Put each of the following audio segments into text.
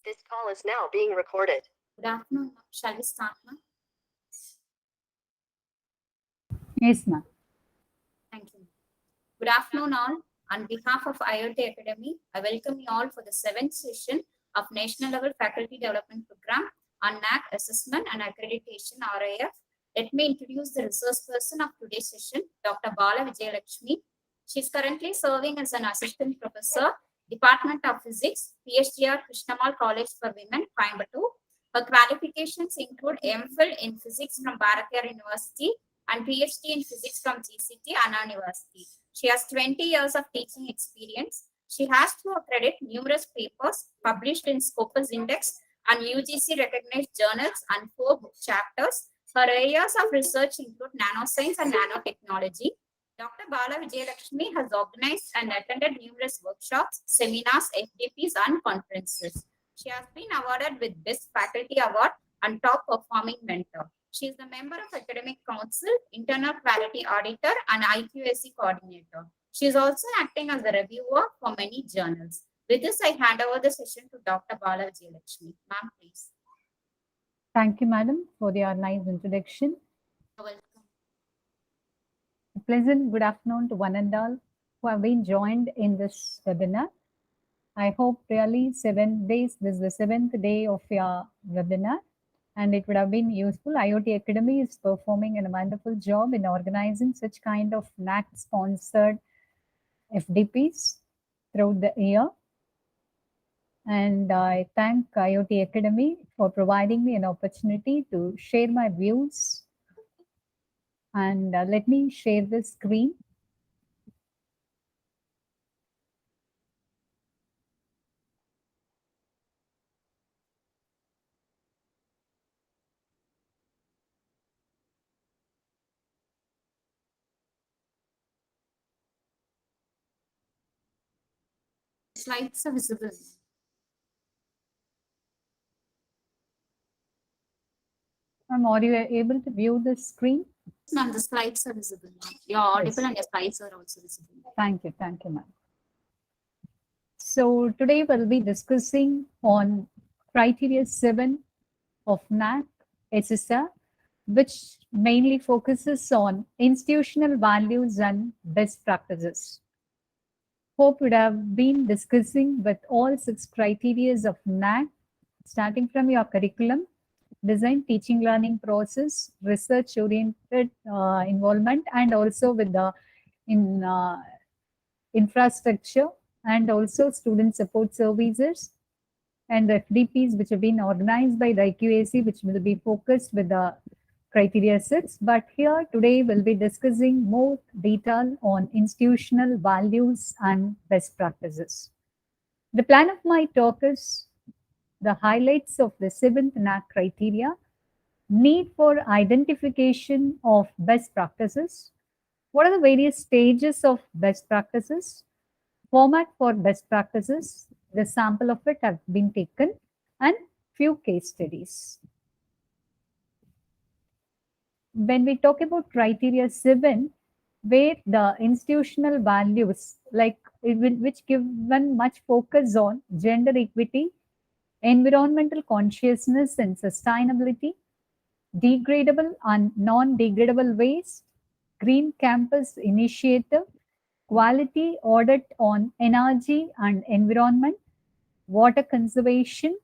This call is now being recorded. Good afternoon. Shall we start now? Yes, ma'am. Thank you. Good afternoon, all. On behalf of IOT Academy, I welcome you all for the 7th session of National Level Faculty Development Program on NAAC Assessment and Accreditation RAF. Let me introduce the resource person of today's session, Dr. Bala Vijayalakshmi. She is currently serving as an assistant professor, Department of Physics, PhDR Krishnamal College for Women, Coimbatore. Her qualifications include MPhil in Physics from Bharatiyar University and PhD in Physics from GCT, Anna University. She has 20 years of teaching experience. She has to accredit numerous papers published in Scopus Index and UGC recognized journals and 4 book chapters. Her areas of research include nanoscience and nanotechnology. Dr. Bala Vijayalakshmi has organized and attended numerous workshops, seminars, FDPs, and conferences. She has been awarded with Best Faculty Award and Top Performing Mentor. She is the member of Academic Council, Internal Quality Auditor, and IQAC Coordinator. She is also acting as a reviewer for many journals. With this, I hand over the session to Dr. Bala Vijayalakshmi. Ma'am, please. Thank you, madam, for your nice introduction. You're welcome. A pleasant good afternoon to one and all who have been joined in this webinar. I hope really 7 days, this is the 7th day of your webinar, and it would have been useful. IOT Academy is performing a wonderful job in organizing such kind of NAAC-sponsored FDPs throughout the year. And I thank IOT Academy for providing me an opportunity to share my views. And let me share the screen. Slides are visible. Are you able to view the screen? Ma'am, the slides are visible. You're audible and your slides are also visible. Thank you, ma'am. So today we'll be discussing on criteria 7 of NAAC SSR, which mainly focuses on institutional values and best practices. Hope would have been discussing with all 6 criteria of NAAC, starting from your curriculum, design, teaching, learning process, research-oriented involvement, and also with the infrastructure, and also student support services, and the FDPs which have been organized by the IQAC, which will be focused with the criteria 6. But here today we'll be discussing more detail on institutional values and best practices. The plan of my talk is the highlights of the 7th NAAC criteria, need for identification of best practices, what are the various stages of best practices, format for best practices, the sample of it have been taken, and few case studies. When we talk about criteria 7, where the institutional values, which given much focus on gender equity, environmental consciousness and sustainability, degradable and non-degradable waste, green campus initiative, quality audit on energy and environment, water conservation,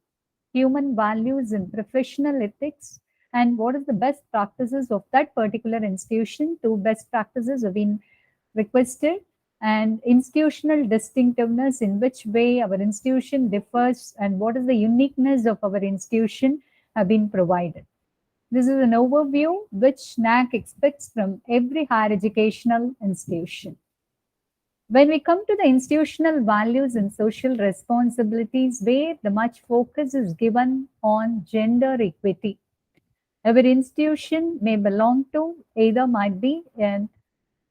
human values and professional ethics, and what is the best practices of that particular institution. 2 best practices have been requested, and institutional distinctiveness, in which way our institution differs and what is the uniqueness of our institution, have been provided. This is an overview which NAAC expects from every higher educational institution. When we come to the institutional values and social responsibilities, where the much focus is given on gender equity. Our institution may belong to either might be in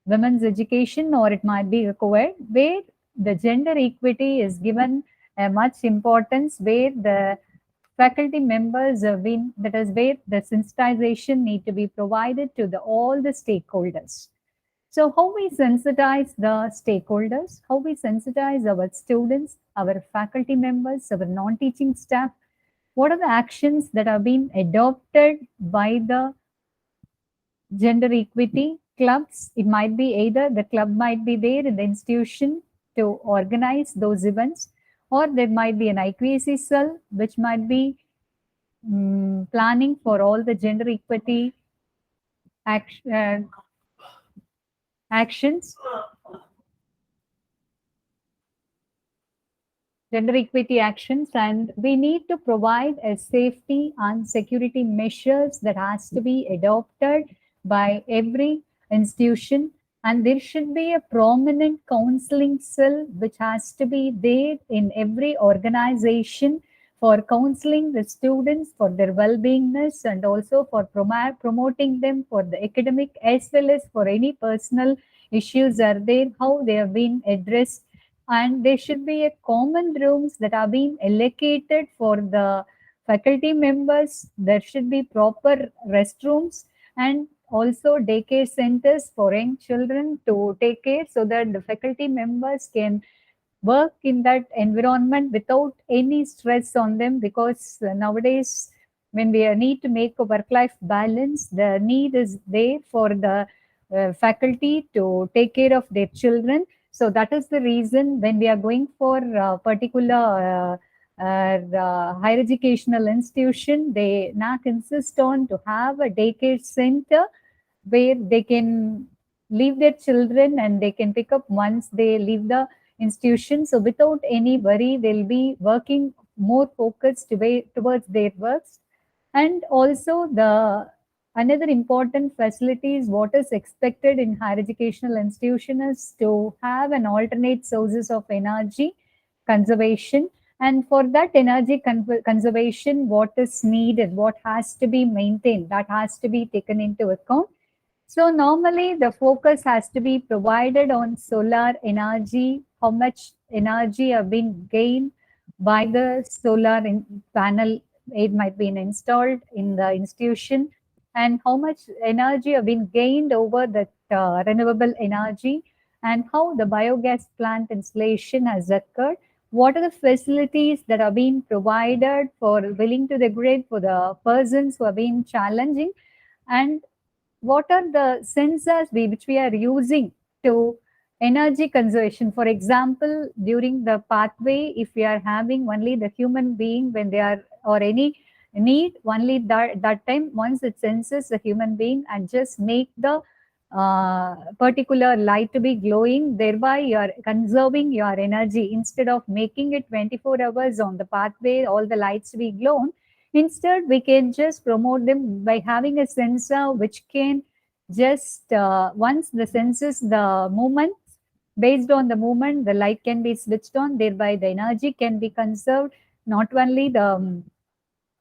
women's education or it might be required, where the gender equity is given a much importance, where the faculty members have been, that is where the sensitization need to be provided to all the stakeholders. So how we sensitize the stakeholders, how we sensitize our students, our faculty members, our non-teaching staff, What are the actions that are being adopted by the gender equity clubs? It might be either the club might be there in the institution to organize those events, or there might be an IQAC cell which might be planning for all the gender equity actions, gender equity actions, and we need to provide a safety and security measures that has to be adopted by every institution, and there should be a prominent counseling cell which has to be there in every organization for counseling the students for their well-beingness, and also for promoting them for the academic as well as for any personal issues are there, how they have been addressed. And there should be a common rooms that are being allocated for the faculty members. There should be proper restrooms and also daycare centers for young children to take care, so that the faculty members can work in that environment without any stress on them, because nowadays when we need to make a work life balance, the need is there for the faculty to take care of their children. So that is the reason when we are going for a particular higher educational institution, they NAAC insist on to have a daycare center where they can leave their children and they can pick up once they leave the institution. So without any worry, they'll be working more focused towards their works. And also the another important facility is what is expected in higher educational institution is to have an alternate sources of energy conservation. And for that energy conservation, what is needed, what has to be maintained, that has to be taken into account. So normally the focus has to be provided on solar energy, how much energy have been gained by the solar panel, it might be installed in the institution, and how much energy have been gained over the renewable energy, and how the biogas plant installation has occurred. What are the facilities that are being provided for willing to the grid for the persons who are being challenging, and what are the sensors which we are using to energy conservation. For example, during the pathway, if we are having only the human being when they are or any need, only that time once it senses the human being and just make the particular light to be glowing, thereby you are conserving your energy. Instead of making it 24 hours on the pathway, all the lights to be glown, instead we can just promote them by having a sensor which can just once the senses the movement, based on the movement the light can be switched on, thereby the energy can be conserved. Not only the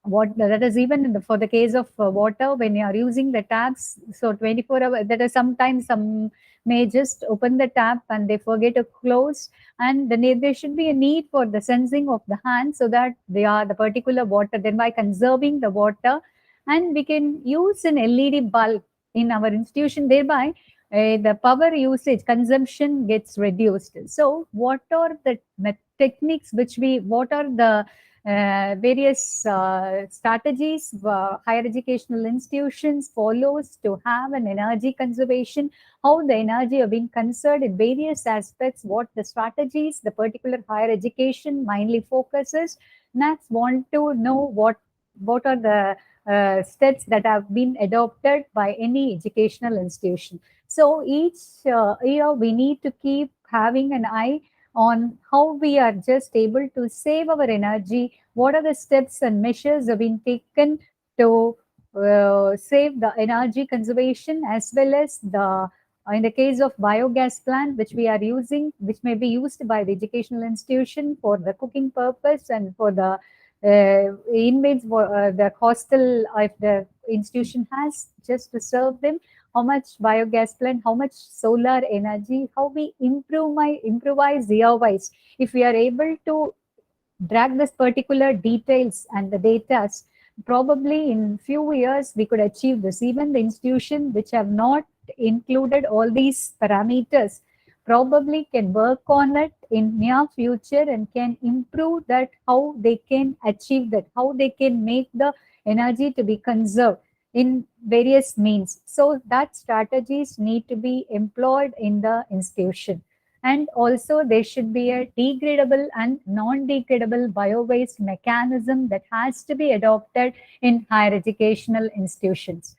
what that is even in for the case of water, when you are using the taps, so 24 hours, that is sometimes some may just open the tap and they forget to close, and then there should be a need for the sensing of the hand so that they are the particular water, thereby conserving the water. And we can use an LED bulb in our institution, thereby the power usage consumption gets reduced. So what are the techniques which what are the various strategies higher educational institutions follows to have an energy conservation, how the energy are being conserved in various aspects, what the strategies the particular higher education mainly focuses. NAACs want to know what are the steps that have been adopted by any educational institution. So each year we need to keep having an eye on how we are just able to save our energy, what are the steps and measures have been taken to save the energy conservation, as well as the in the case of biogas plant which we are using, which may be used by the educational institution for the cooking purpose and for the inmates, the hostel if the institution has, just to serve them, how much biogas plant, how much solar energy, how we improvise year-wise. If we are able to drag this particular details and the data, probably in few years we could achieve this. Even the institution which have not included all these parameters probably can work on it in near future and can improve that, how they can achieve that, how they can make the energy to be conserved in various means. So that strategies need to be employed in the institution. And also there should be a degradable and non-degradable bio-waste mechanism that has to be adopted in higher educational institutions,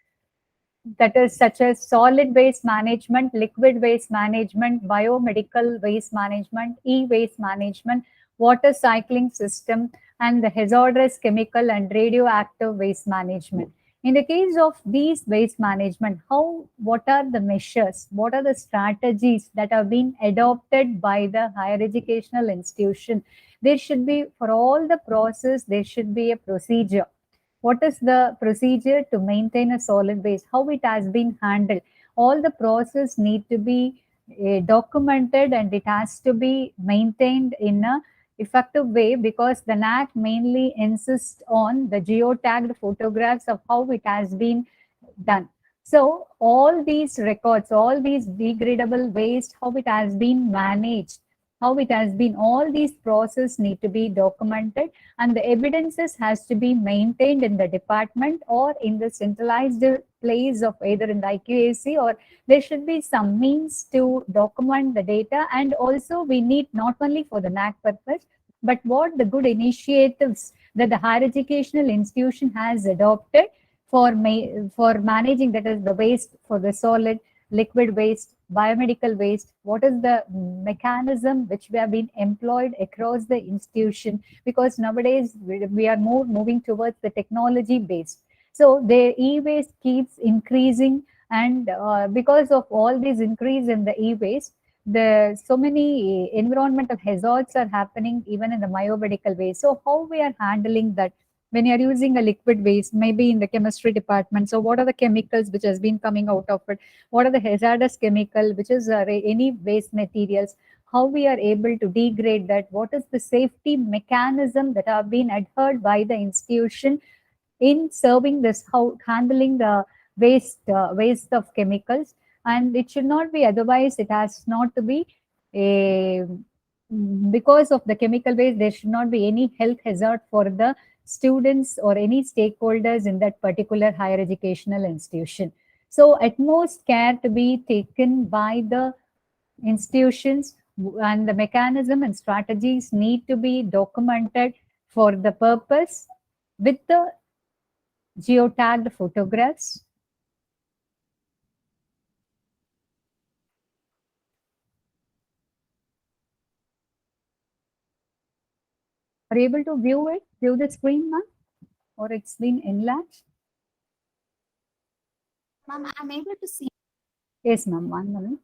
that is such as solid waste management, liquid waste management, biomedical waste management, e-waste management, water cycling system, and the hazardous chemical and radioactive waste management. In the case of these waste management, what are the measures, what are the strategies that have been adopted by the higher educational institution? There should be, for all the process, there should be a procedure. What is the procedure to maintain a solid waste, how it has been handled? All the process need to be documented, and it has to be maintained in a effective way, because the NAAC mainly insists on the geotagged photographs of how it has been done. So all these records, all these degradable waste, how it has been managed, how it has been, all these processes need to be documented, and the evidences has to be maintained in the department or in the centralized place of either in the IQAC, or there should be some means to document the data. And also we need not only for the NAAC purpose, but what the good initiatives that the higher educational institution has adopted for managing, that is the waste, for the solid, liquid waste, biomedical waste, what is the mechanism which we have been employed across the institution, because nowadays we are more moving towards the technology based. So the e-waste keeps increasing, and because of all these increase in the e-waste, the so many environmental hazards are happening even in the biomedical waste. So how we are handling that? When you're using a liquid waste, maybe in the chemistry department, so what are the chemicals which has been coming out of it? What are the hazardous chemical, which is any waste materials? How we are able to degrade that? What is the safety mechanism that have been adhered by the institution in serving this, how handling the waste of chemicals? And it should not be otherwise. It has not to be a, because of the chemical waste, there should not be any health hazard for the students or any stakeholders in that particular higher educational institution. So utmost care to be taken by the institutions, and the mechanism and strategies need to be documented for the purpose with the geotagged photographs. Are you able to view the screen, ma'am? Or it's been enlarged? Ma'am, I'm able to see. Yes, ma'am. 1 minute.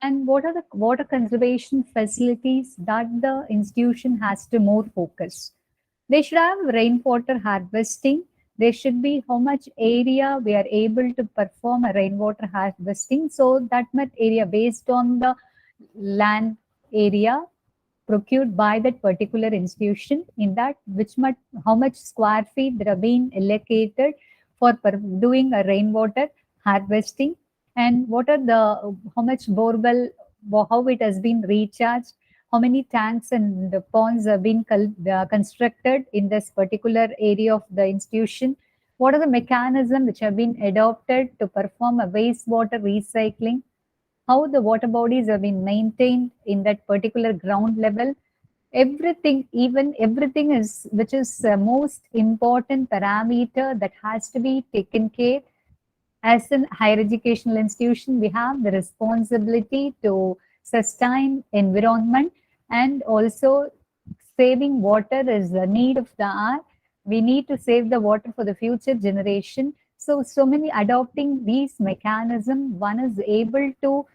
And what are the water conservation facilities that the institution has to more focus? They should have rainwater harvesting. There should be how much area we are able to perform a rainwater harvesting. So that much area based on the land area procured by that particular institution, in that which much, how much square feet that are being allocated for doing a rainwater harvesting, and what are the, how much borewell, how it has been recharged, how many tanks and the ponds have been constructed in this particular area of the institution, what are the mechanisms which have been adopted to perform a wastewater recycling, how the water bodies have been maintained in that particular ground level. Everything, even everything is, which is most important parameter that has to be taken care. As an higher educational institution, we have the responsibility to sustain environment, and also saving water is the need of the hour. We need to save the water for the future generation. So many adopting these mechanisms, one is able to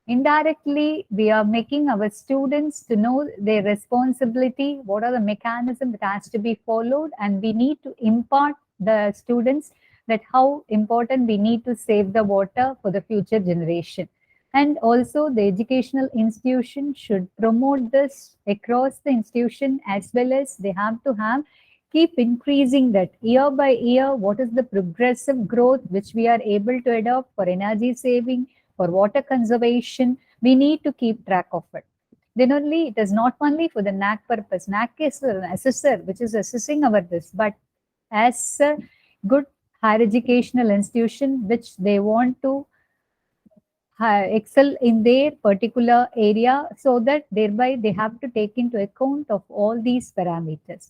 indirectly, we are making our students to know their responsibility, what are the mechanisms that has to be followed, and we need to impart the students that how important we need to save the water for the future generation. And also the educational institution should promote this across the institution, as well as they have to have keep increasing that year by year. What is the progressive growth which we are able to adopt for energy saving, for water conservation? We need to keep track of it. Then only it is not only for the NAAC purpose. NAAC is an assessor which is assessing our this, but as a good higher educational institution which they want to excel in their particular area, so that thereby they have to take into account of all these parameters.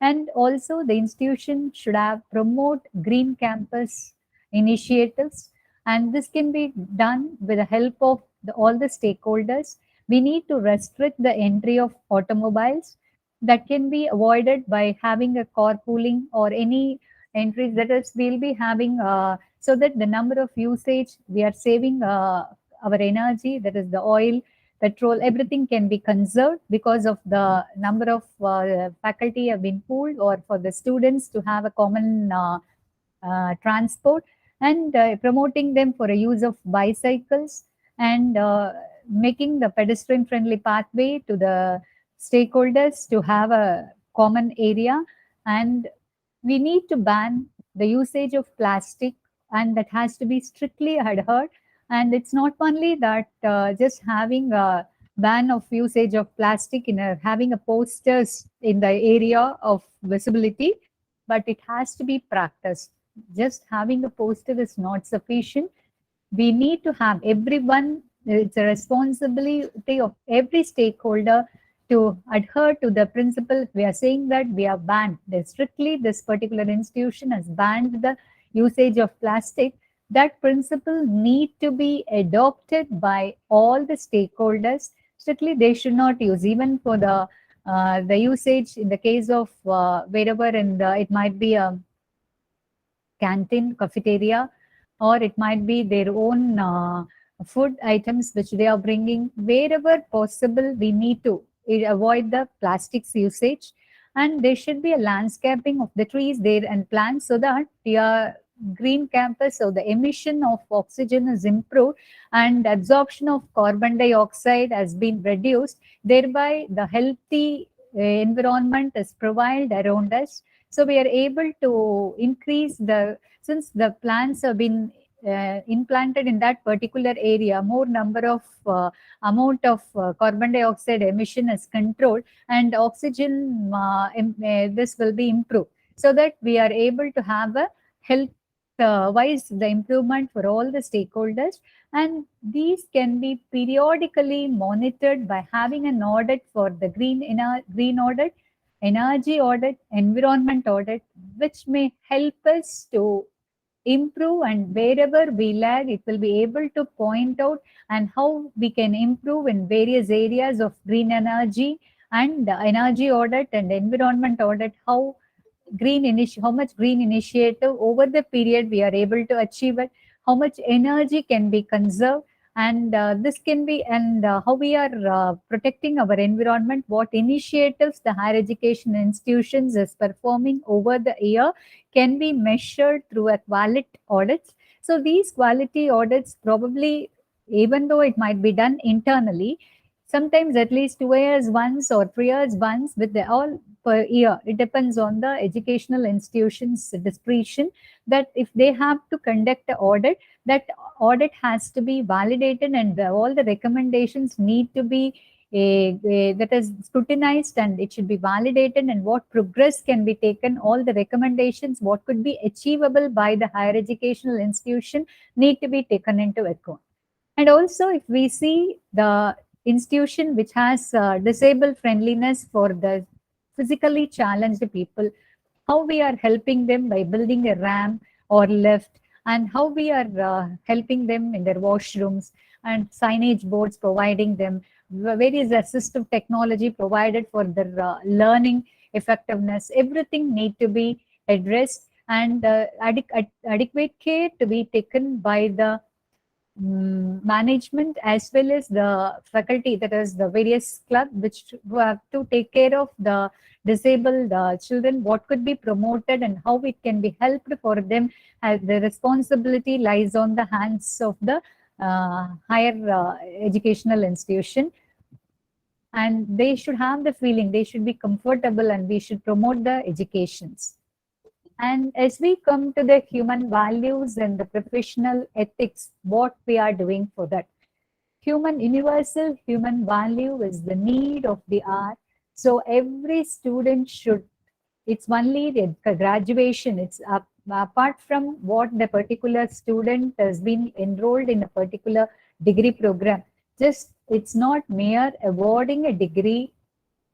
And also the institution should have promote green campus initiatives, and this can be done with the help of all the stakeholders. We need to restrict the entry of automobiles. That can be avoided by having a carpooling or any entries. That is, we'll be having so that the number of usage, we are saving our energy, that is the oil, petrol, everything can be conserved because of the number of faculty have been pooled, or for the students to have a common transport, and promoting them for a use of bicycles, and making the pedestrian friendly pathway to the stakeholders to have a common area. And we need to ban the usage of plastic, and that has to be strictly adhered. And it's not only that just having a ban of usage of plastic in having a posters in the area of visibility, but it has to be practiced. Just having a poster is not sufficient. We need to have everyone, it's a responsibility of every stakeholder to adhere to the principle. We are saying that we are banned, strictly this particular institution has banned the usage of plastic. That principle need to be adopted by all the stakeholders. Strictly they should not use, even for the usage in the case of wherever, and it might be a canteen, cafeteria, or it might be their own food items which they are bringing. Wherever possible, we need to avoid the plastics usage, and there should be a landscaping of the trees there and plants, so that we are green campus, so the emission of oxygen is improved and absorption of carbon dioxide has been reduced. Thereby the healthy environment is provided around us. So we are able to increase since the plants have been implanted in that particular area, more number of amount of carbon dioxide emission is controlled, and oxygen this will be improved, so that we are able to have a health wise the improvement for all the stakeholders. And these can be periodically monitored by having an audit for the green audit, energy audit, environment audit, which may help us to improve, and wherever we lag, it will be able to point out and how we can improve in various areas of green energy, and energy audit and environment audit, how much green initiative over the period we are able to achieve it, how much energy can be conserved, and this can be, and how we are protecting our environment, what initiatives the higher education institutions is performing over the year can be measured through a quality audits. So these quality audits probably, even though it might be done internally, sometimes at least 2 years once or 3 years once, with the all per year. It depends on the educational institution's discretion, that if they have to conduct an audit, that audit has to be validated, and all the recommendations need to be that is scrutinized, and it should be validated, and what progress can be taken, all the recommendations, what could be achievable by the higher educational institution need to be taken into account. And also, if we see the institution which has disabled friendliness for the physically challenged people, how we are helping them by building a ramp or lift, and how we are helping them in their washrooms, and signage boards providing them, various assistive technology provided for their learning effectiveness. Everything need to be addressed, and adequate care to be taken by the management as well as the faculty, that is the various club which who have to take care of the disabled children, what could be promoted and how it can be helped for them, as the responsibility lies on the hands of the higher educational institution, and they should have the feeling, they should be comfortable, and we should promote the educations. And as we come to the human values and the professional ethics, what we are doing for that. Universal human value is the need of the hour. So every student should, it's only the graduation, it's apart from what the particular student has been enrolled in a particular degree program. Just, it's not mere awarding a degree,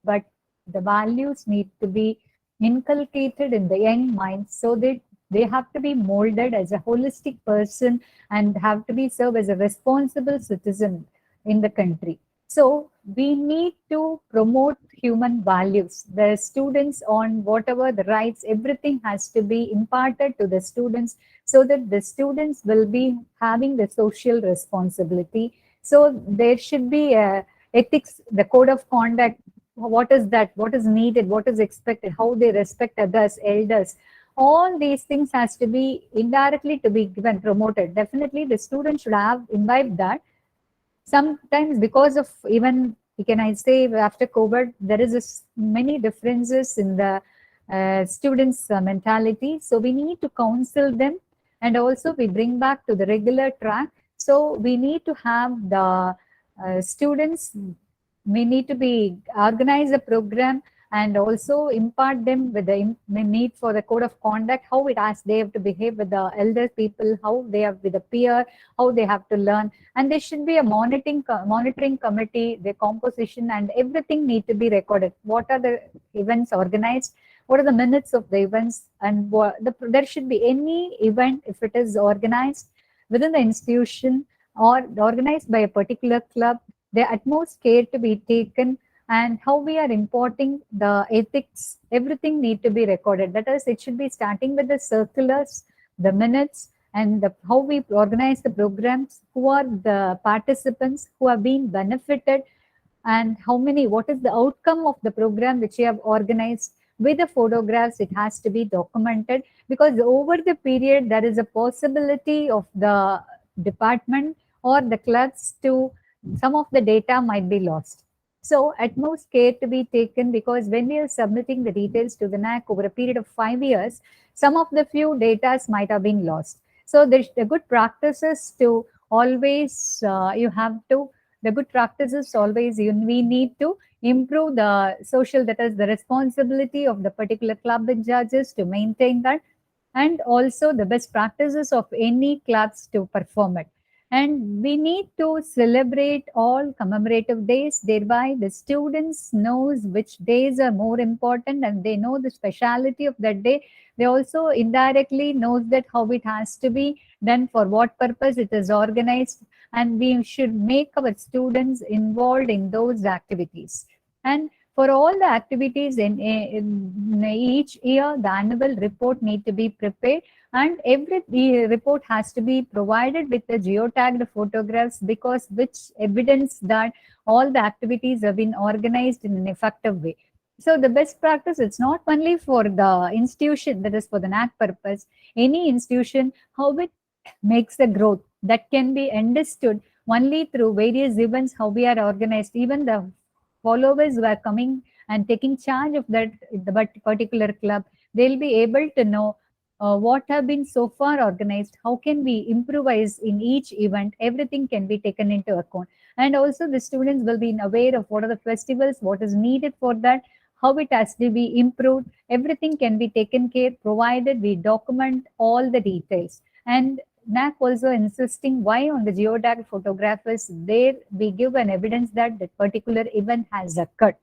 but the values need to be inculcated in the young minds so that they have to be molded as a holistic person and have to be served as a responsible citizen in the country. So we need to promote human values. The students, on whatever the rights, everything has to be imparted to the students so that the students will be having the social responsibility. So there should be a ethics, the code of conduct. What is that? What is needed? What is expected? How they respect others, elders. All these things has to be indirectly to be given, promoted. Definitely the student should have imbibed that. Sometimes because of, even can I say, after COVID, there is many differences in the students' mentality. So we need to counsel them, and also we bring back to the regular track. So we need to have the students, we need to be organize a program and also impart them with the need for the code of conduct, how it has, they have to behave with the elder people, how they have with the peer, how they have to learn. And there should be a monitoring committee, the composition and everything need to be recorded. What are the events organized? What are the minutes of the events? And there should be any event, if it is organized within the institution or organized by a particular club, the utmost care to be taken, and how we are importing the ethics, everything need to be recorded. That is, it should be starting with the circulars, the minutes, and how we organize the programs, who are the participants, who have been benefited, and how many, what is the outcome of the program which you have organized. With the photographs, it has to be documented, because over the period, there is a possibility of the department or the clubs to, some of the data might be lost. So utmost care to be taken, because when we are submitting the details to the NAAC over a period of 5 years, some of the few data might have been lost. So the good practices to always, the good practices always, we need to improve the social, that is the responsibility of the particular club in charges to maintain that, and also the best practices of any clubs to perform it. And we need to celebrate all commemorative days, thereby the students knows which days are more important, and they know the speciality of that day. They also indirectly knows that how it has to be done, for what purpose it is organized, and we should make our students involved in those activities. And for all the activities in each year, the annual report need to be prepared, and every report has to be provided with the geotagged photographs, because which evidence that all the activities have been organized in an effective way. So the best practice, it's not only for the institution, that is for the NAAC purpose, any institution, how it makes the growth, that can be understood only through various events, how we are organized. Even the followers who are coming and taking charge of that particular club, they'll be able to know what have been so far organized, how can we improvise in each event, everything can be taken into account. And also the students will be aware of what are the festivals, what is needed for that, how it has to be improved, everything can be taken care, provided we document all the details. And NAAC also insisting why on the geotag photographers, there we give an evidence that that particular event has occurred.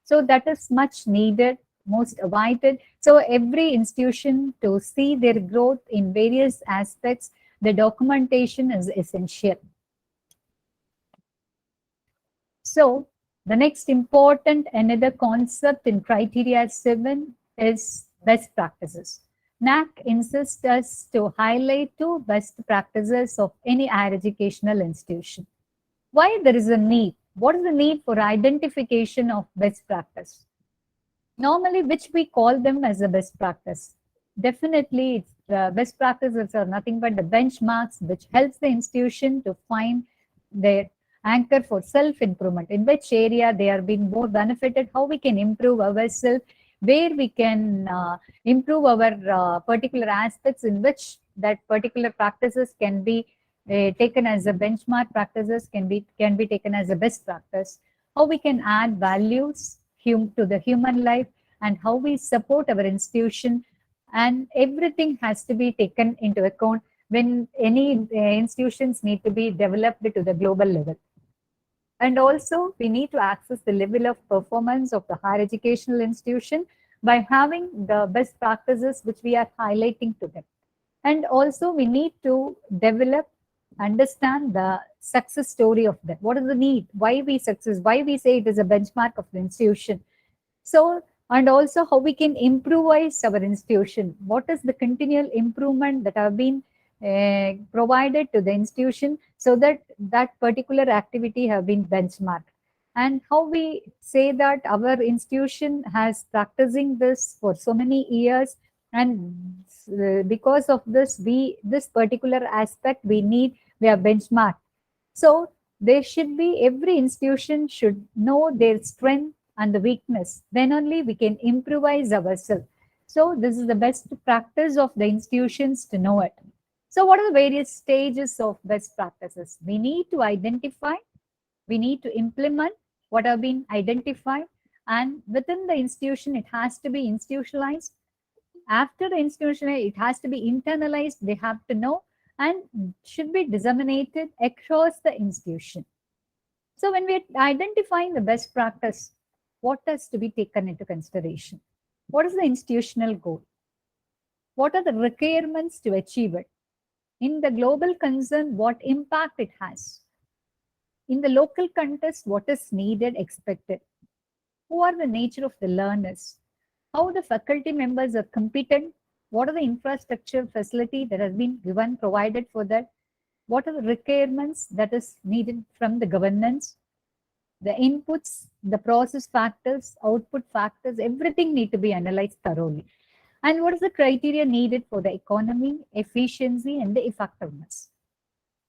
So that is much needed, most avoided. So every institution, to see their growth in various aspects, the documentation is essential. So the next important another concept in criteria 7 is best practices. NAAC insists us to highlight 2 best practices of any higher educational institution. Why there is a need? What is the need for identification of best practice? Normally, which we call them as a best practice. Definitely, it's the best practices are nothing but the benchmarks which helps the institution to find their anchor for self-improvement, in which area they are being more benefited, how we can improve ourselves, where we can improve our particular aspects in which that particular practices can be taken as a benchmark practices, can be taken as a best practice, how we can add values to the human life, and how we support our institution. And everything has to be taken into account when any institutions need to be developed to the global level. And also, we need to access the level of performance of the higher educational institution by having the best practices which we are highlighting to them. And also, we need to develop, understand the success story of that. What is the need? Why we success? Why we say it is a benchmark of the institution? So, and also how we can improvise our institution. What is the continual improvement that have been provided to the institution so that that particular activity have been benchmarked, and how we say that our institution has practicing this for so many years, and because of this this particular aspect we are benchmarked. So there should be, every institution should know their strength and the weakness, then only we can improvise ourselves. So this is the best practice of the institutions to know it. So what are the various stages of best practices? We need to identify, we need to implement what have been identified, and within the institution, it has to be institutionalized. After the institution, it has to be internalized, they have to know, and should be disseminated across the institution. So when we are identifying the best practice, what has to be taken into consideration? What is the institutional goal? What are the requirements to achieve it? In the global concern, what impact it has? In the local context, what is needed, expected? Who are the nature of the learners? How the faculty members are competent? What are the infrastructure facility that has been given, provided for that? What are the requirements that is needed from the governance? The inputs, the process factors, output factors, everything need to be analyzed thoroughly. And what is the criteria needed for the economy, efficiency, and the effectiveness?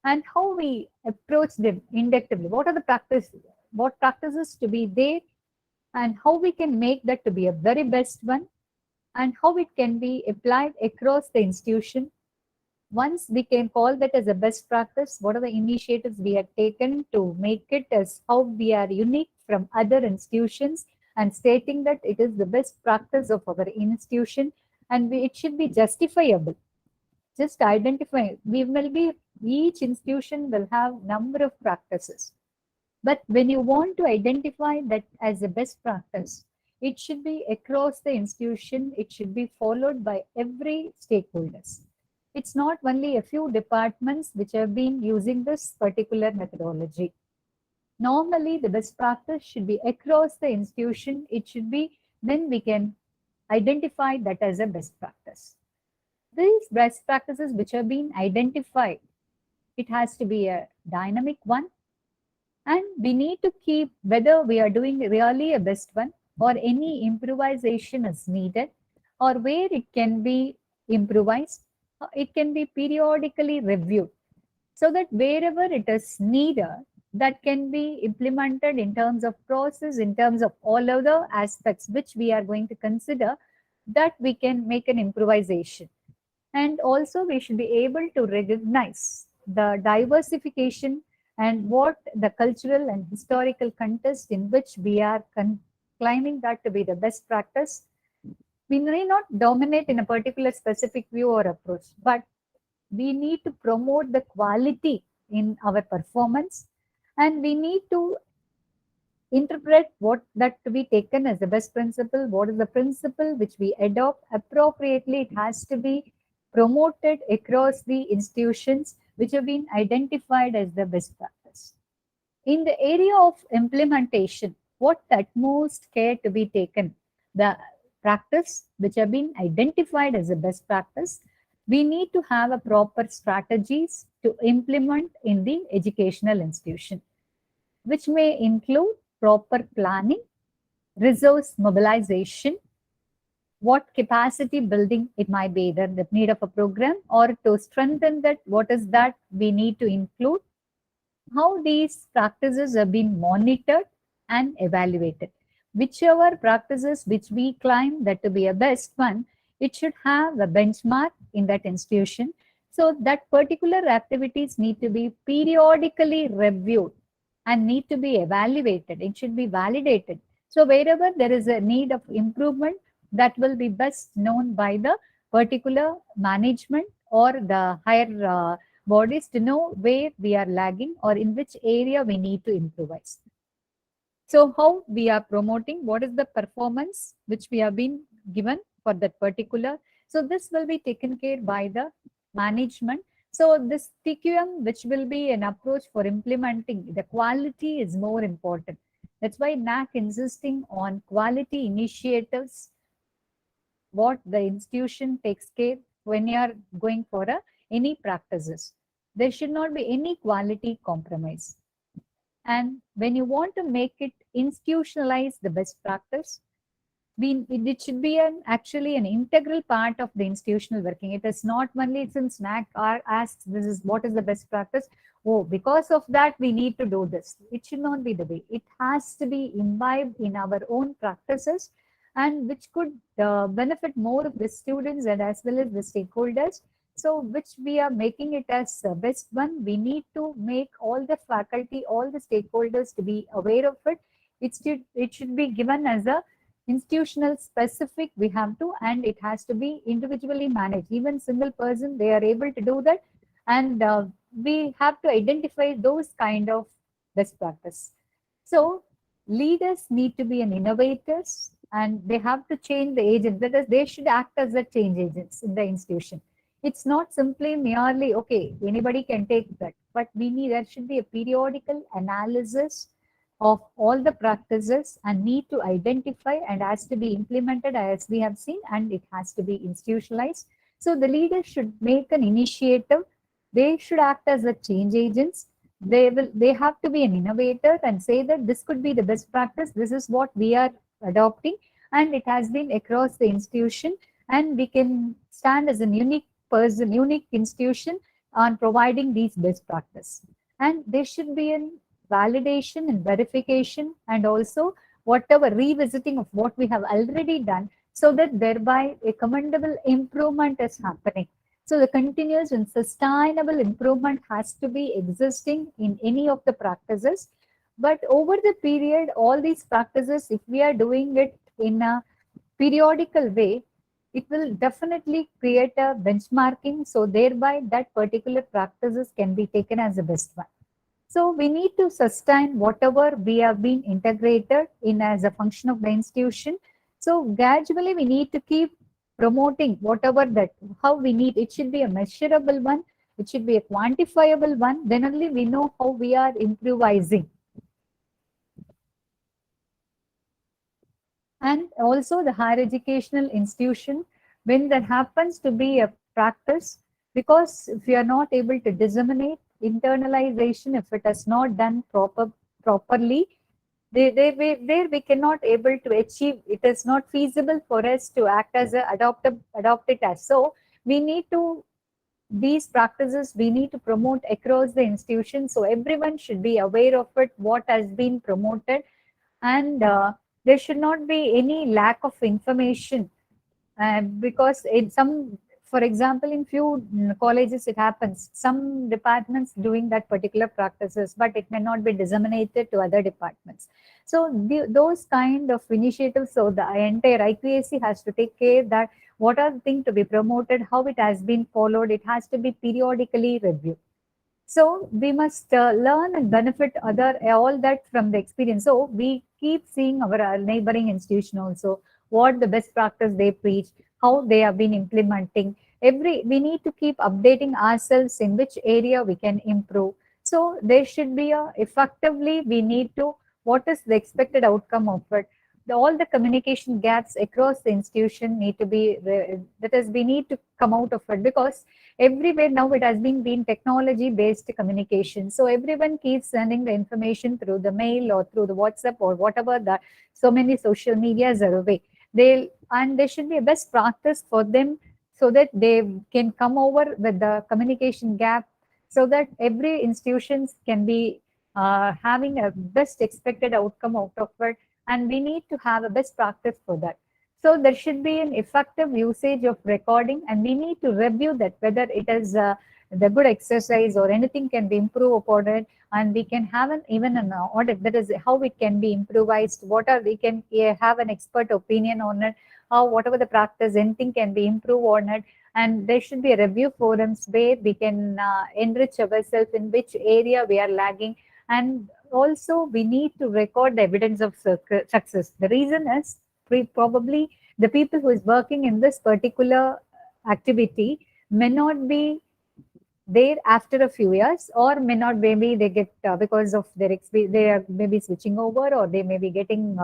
And how we approach them inductively. What are the practices? What practices to be there, and how we can make that to be a very best one, and how it can be applied across the institution. Once we can call that as a best practice, what are the initiatives we have taken to make it as how we are unique from other institutions, and stating that it is the best practice of our institution, and it should be justifiable. Just identify, each institution will have number of practices. But when you want to identify that as a best practice, it should be across the institution, it should be followed by every stakeholders. It's not only a few departments which have been using this particular methodology. Normally, the best practice should be across the institution. It should be, then we can identify that as a best practice. These best practices which have been identified, it has to be a dynamic one. And we need to keep whether we are doing really a best one or any improvisation is needed, or where it can be improvised, it can be periodically reviewed, so that wherever it is needed, that can be implemented in terms of process, in terms of all other aspects which we are going to consider, that we can make an improvisation. And also we should be able to recognize the diversification and what the cultural and historical context in which we are claiming that to be the best practice. We may not dominate in a particular specific view or approach, but we need to promote the quality in our performance, and we need to interpret what that to be taken as the best principle. What is the principle which we adopt appropriately? It has to be promoted across the institutions which have been identified as the best practice. In the area of implementation, what utmost care to be taken? The practice which have been identified as a best practice, we need to have a proper strategies to implement in the educational institution, which may include proper planning, resource mobilization, what capacity building it might be, either the need of a program or to strengthen that, what is that we need to include, how these practices have been monitored and evaluated. Whichever practices which we claim that to be a best one, it should have a benchmark in that institution. So that particular activities need to be periodically reviewed and need to be evaluated. It should be validated. So wherever there is a need of improvement, that will be best known by the particular management or the higher bodies to know where we are lagging or in which area we need to improvise. So how we are promoting, what is the performance which we have been given for that particular. So this will be taken care by the management. So this TQM, which will be an approach for implementing, the quality is more important. That's why NAAC insisting on quality initiatives, what the institution takes care when you are going for any practices. There should not be any quality compromise. And when you want to make it institutionalize the best practice, it should be actually an integral part of the institutional working. It is not only since NAAC asks this is what is the best practice. Oh, because of that we need to do this. It should not be the way. It has to be imbibed in our own practices, and which could benefit more of the students and as well as the stakeholders. So which we are making it as the best one. We need to make all the faculty, all the stakeholders to be aware of it. It should be given as a institutional specific we have to, and it has to be individually managed. Even single person, they are able to do that. And we have to identify those kind of best practice. So leaders need to be an innovators, and they have to change the agents. That is, they should act as the change agents in the institution. It's not simply merely, okay, anybody can take that, but there should be a periodical analysis of all the practices and need to identify and has to be implemented as we have seen, and it has to be institutionalized. So the leaders should make an initiative. They should act as the change agents. They have to be an innovator and say that this could be the best practice. This is what we are adopting, and it has been across the institution, and we can stand as a unique person, unique institution on providing these best practice. And there should be an validation and verification, and also whatever revisiting of what we have already done, so that thereby a commendable improvement is happening. So the continuous and sustainable improvement has to be existing in any of the practices. But over the period, all these practices, if we are doing it in a periodical way, it will definitely create a benchmarking. So thereby that particular practices can be taken as the best one. So we need to sustain whatever we have been integrated in as a function of the institution. So gradually we need to keep promoting whatever that, how we need. It should be a measurable one. It should be a quantifiable one. Then only we know how we are improvising. And also the higher educational institution, when there happens to be a practice, because if we are not able to disseminate, internalization, if it is not done properly, there we cannot able to achieve. It is not feasible for us to act as a adopt it as. So we need to, these practices we need to promote across the institution. So everyone should be aware of it, what has been promoted, and there should not be any lack of information, because in some, for example, in few colleges it happens, some departments doing that particular practices, but it may not be disseminated to other departments. So those kind of initiatives, so the entire IQAC has to take care that what are the things to be promoted, how it has been followed, it has to be periodically reviewed. So we must learn and benefit all that from the experience. So we keep seeing our neighboring institution also, what the best practice they preach, how they have been implementing. We need to keep updating ourselves in which area we can improve. So there should be effectively, we need to, what is the expected outcome of it? All the communication gaps across the institution need to be, that is, we need to come out of it, because everywhere now it has been technology based communication. So everyone keeps sending the information through the mail or through the WhatsApp or whatever, so many social medias are away. and there should be a best practice for them so that they can come over with the communication gap, so that every institutions can be having a best expected outcome out of it, and we need to have a best practice for that. So there should be an effective usage of recording, and we need to review that whether it is the good exercise or anything can be improved upon it, and we can have even an audit, that is how it can be improvised, what are we can have an expert opinion on it, how whatever the practice, anything can be improved on it. And there should be a review forums where we can enrich ourselves in which area we are lagging. And also we need to record the evidence of success. The reason is probably the people who is working in this particular activity may not be there after a few years, or may not, maybe they get because of their experience they are maybe switching over, or they may be getting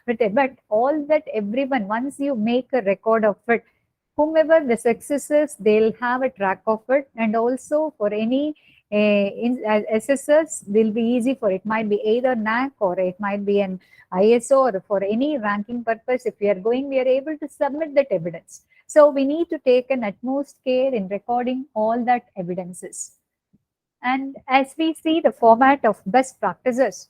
retired. But all that, everyone, once you make a record of it, whomever the successes, they'll have a track of it. And also for any assessors, will be easy for it. Might be either NAAC or it might be an ISO, or for any ranking purpose, if we are going, we are able to submit that evidence. So we need to take an utmost care in recording all that evidences. And as we see the format of best practices,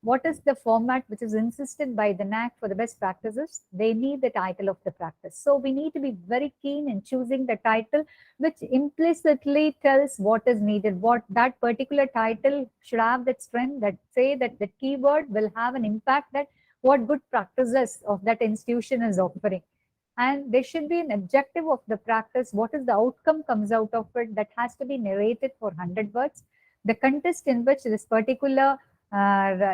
what is the format which is insisted by the NAAC for the best practices? They need the title of the practice. So we need to be very keen in choosing the title which implicitly tells what is needed, what that particular title should have that strength, that say that the keyword will have an impact, that what good practices of that institution is offering. And there should be an objective of the practice. What is the outcome comes out of it? That has to be narrated for 100 words. The context in which this particular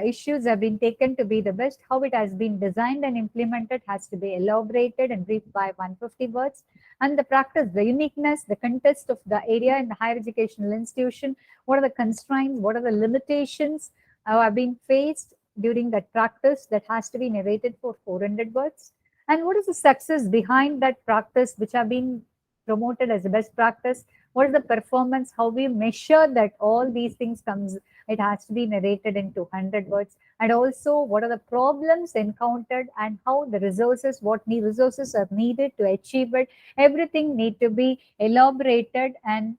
issues have been taken to be the best, how it has been designed and implemented has to be elaborated and briefed by 150 words. And the practice, the uniqueness, the context of the area in the higher educational institution, what are the constraints, what are the limitations have been faced during that practice, that has to be narrated for 400 words. And what is the success behind that practice which have been promoted as a best practice? What is the performance? How we measure that all these things comes, it has to be narrated in 200 words. And also what are the problems encountered and how the resources, what new resources are needed to achieve it. Everything need to be elaborated. And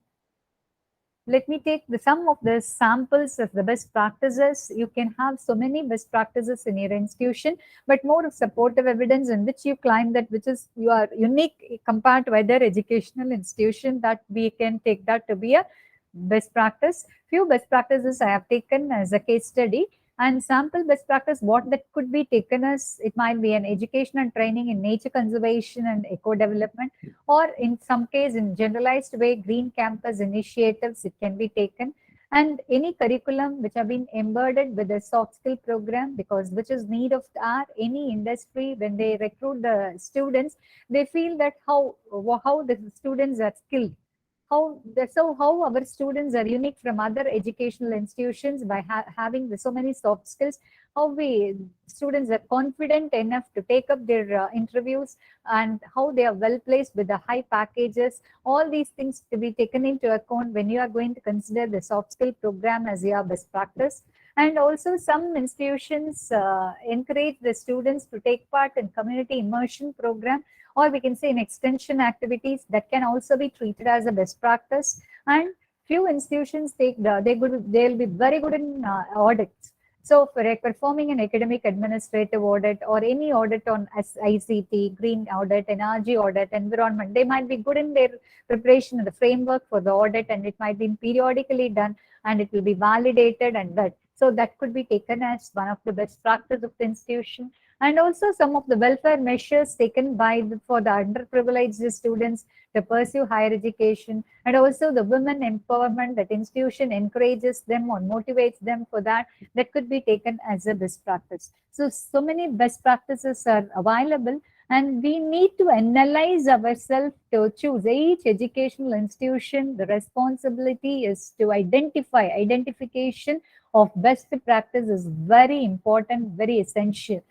let me take some of the samples of the best practices. You can have so many best practices in your institution, but more of supportive evidence in which you claim that which is you are unique compared to other educational institution, that we can take that to be a best practice. Few best practices I have taken as a case study. And sample best practice, what that could be taken as, it might be an education and training in nature conservation and eco development, or in some case in generalized way, green campus initiatives, it can be taken. And any curriculum which have been embedded with a soft skill program, because which is need of any industry, when they recruit the students, they feel that how the students are skilled. How our students are unique from other educational institutions by having so many soft skills, how students are confident enough to take up their interviews, and how they are well placed with the high packages. All these things to be taken into account when you are going to consider the soft skill program as your best practice. And also some institutions encourage the students to take part in community immersion program, or we can say in extension activities, that can also be treated as a best practice. And few institutions they'll be very good in audits. So for performing an academic administrative audit or any audit on ICT, green audit, energy audit, environment, they might be good in their preparation of the framework for the audit, and it might be periodically done and it will be validated and that. So that could be taken as one of the best practice of the institution. And also some of the welfare measures taken for the underprivileged students to pursue higher education, and also the women empowerment that institution encourages them or motivates them for that, that could be taken as a best practice. So many best practices are available, and we need to analyze ourselves to choose each educational institution. The responsibility is to identification of best practice is very important, very essential.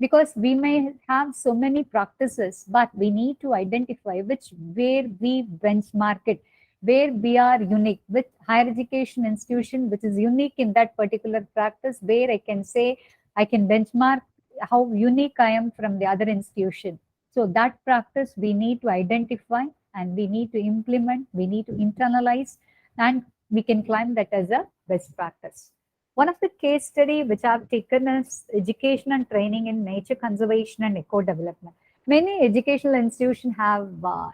Because we may have so many practices, but we need to identify where we benchmark it, where we are unique, with higher education institution which is unique in that particular practice, where I can say I can benchmark how unique I am from the other institution. So that practice we need to identify and we need to implement, we need to internalize, and we can claim that as a best practice. One of the case study which I've taken is education and training in nature conservation and eco development. Many educational institutions have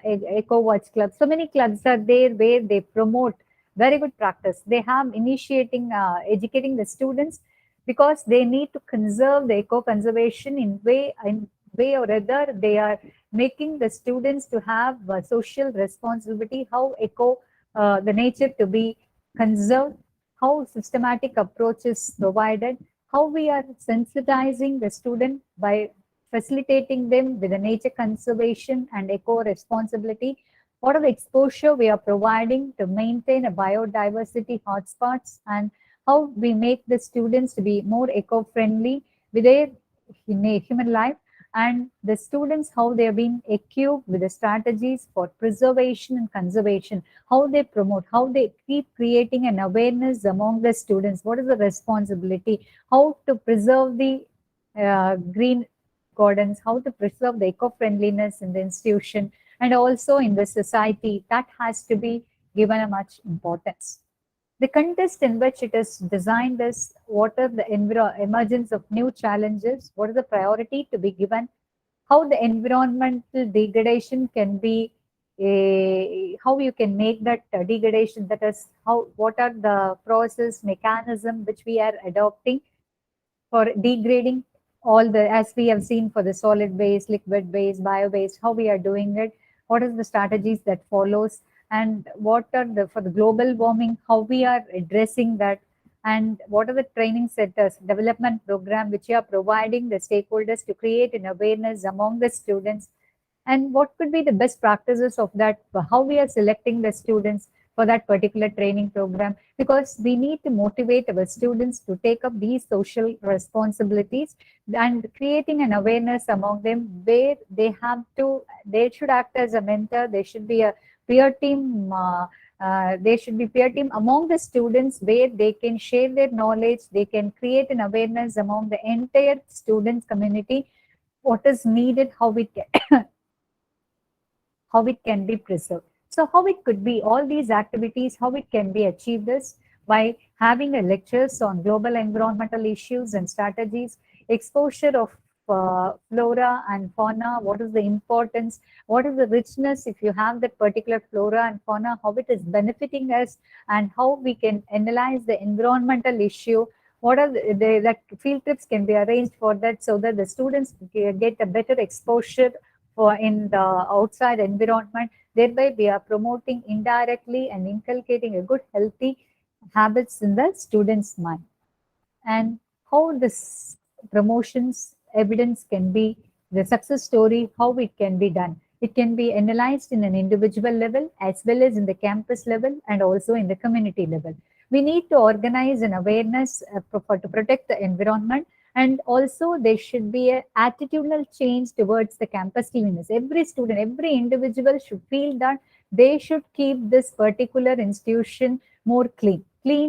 eco watch clubs. So many clubs are there where they promote very good practice. They have initiating, educating the students because they need to conserve the eco conservation in way or other. They are making the students to have social responsibility, how the nature to be conserved, how systematic approach is provided, how we are sensitizing the student by facilitating them with the nature conservation and eco responsibility. What are the exposure we are providing to maintain a biodiversity hotspots, and how we make the students to be more eco-friendly with their human life, and the students how they have been equipped with the strategies for preservation and conservation, how they promote, how they keep creating an awareness among the students, what is the responsibility, how to preserve the green gardens, how to preserve the eco-friendliness in the institution and also in the society. That has to be given a much importance. The context in which it is designed is what are the emergence of new challenges, what is the priority to be given, how the environmental degradation can be, how you can make that degradation, that is, what are the process mechanism which we are adopting for degrading all the, as we have seen for the solid waste, liquid waste, bio waste, how we are doing it, what is the strategies that follows, and what are the, for the global warming, how we are addressing that, and what are the training centers, development program which you are providing the stakeholders to create an awareness among the students, and what could be the best practices of that, how we are selecting the students for that particular training program, because we need to motivate our students to take up these social responsibilities and creating an awareness among them where they should act as a mentor, they should be a peer team, they should be peer team among the students where they can share their knowledge, they can create an awareness among the entire students community, what is needed, how it can be preserved. So how it could be all these activities, how it can be achieved is by having a lectures on global environmental issues and strategies, exposure of flora and fauna, what is the importance, what is the richness if you have that particular flora and fauna, how it is benefiting us, and how we can analyze the environmental issue, what are that field trips can be arranged for that so that the students get a better exposure for in the outside environment. Thereby, we are promoting indirectly and inculcating a good, healthy habits in the student's mind. And how this promotions evidence can be the success story, how it can be done. It can be analyzed in an individual level as well as in the campus level and also in the community level. We need to organize an awareness to protect the environment, and also there should be an attitudinal change towards the campus cleanliness. Every student, every individual should feel that they should keep this particular institution more clean,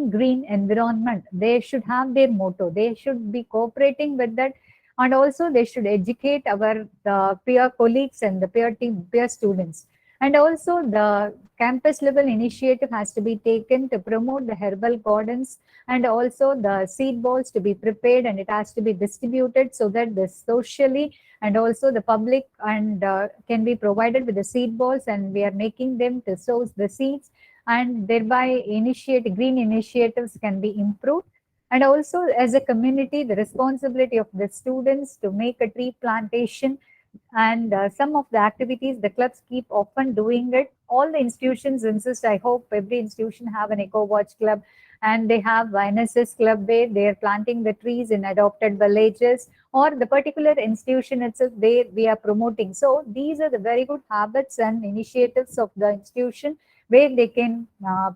green environment. They should have their motto. They should be cooperating with that, and also they should educate the peer colleagues and the peer team, peer students. And also the campus level initiative has to be taken to promote the herbal gardens, and also the seed balls to be prepared and it has to be distributed so that the socially and also the public and can be provided with the seed balls, and we are making them to sow the seeds, and thereby green initiatives can be improved. And also as a community, the responsibility of the students to make a tree plantation, and some of the activities the clubs keep often doing it. All the institutions insist, I hope every institution have an eco watch club, and they have NSS club where they are planting the trees in adopted villages, or the particular institution itself where we are promoting. So these are the very good habits and initiatives of the institution where they can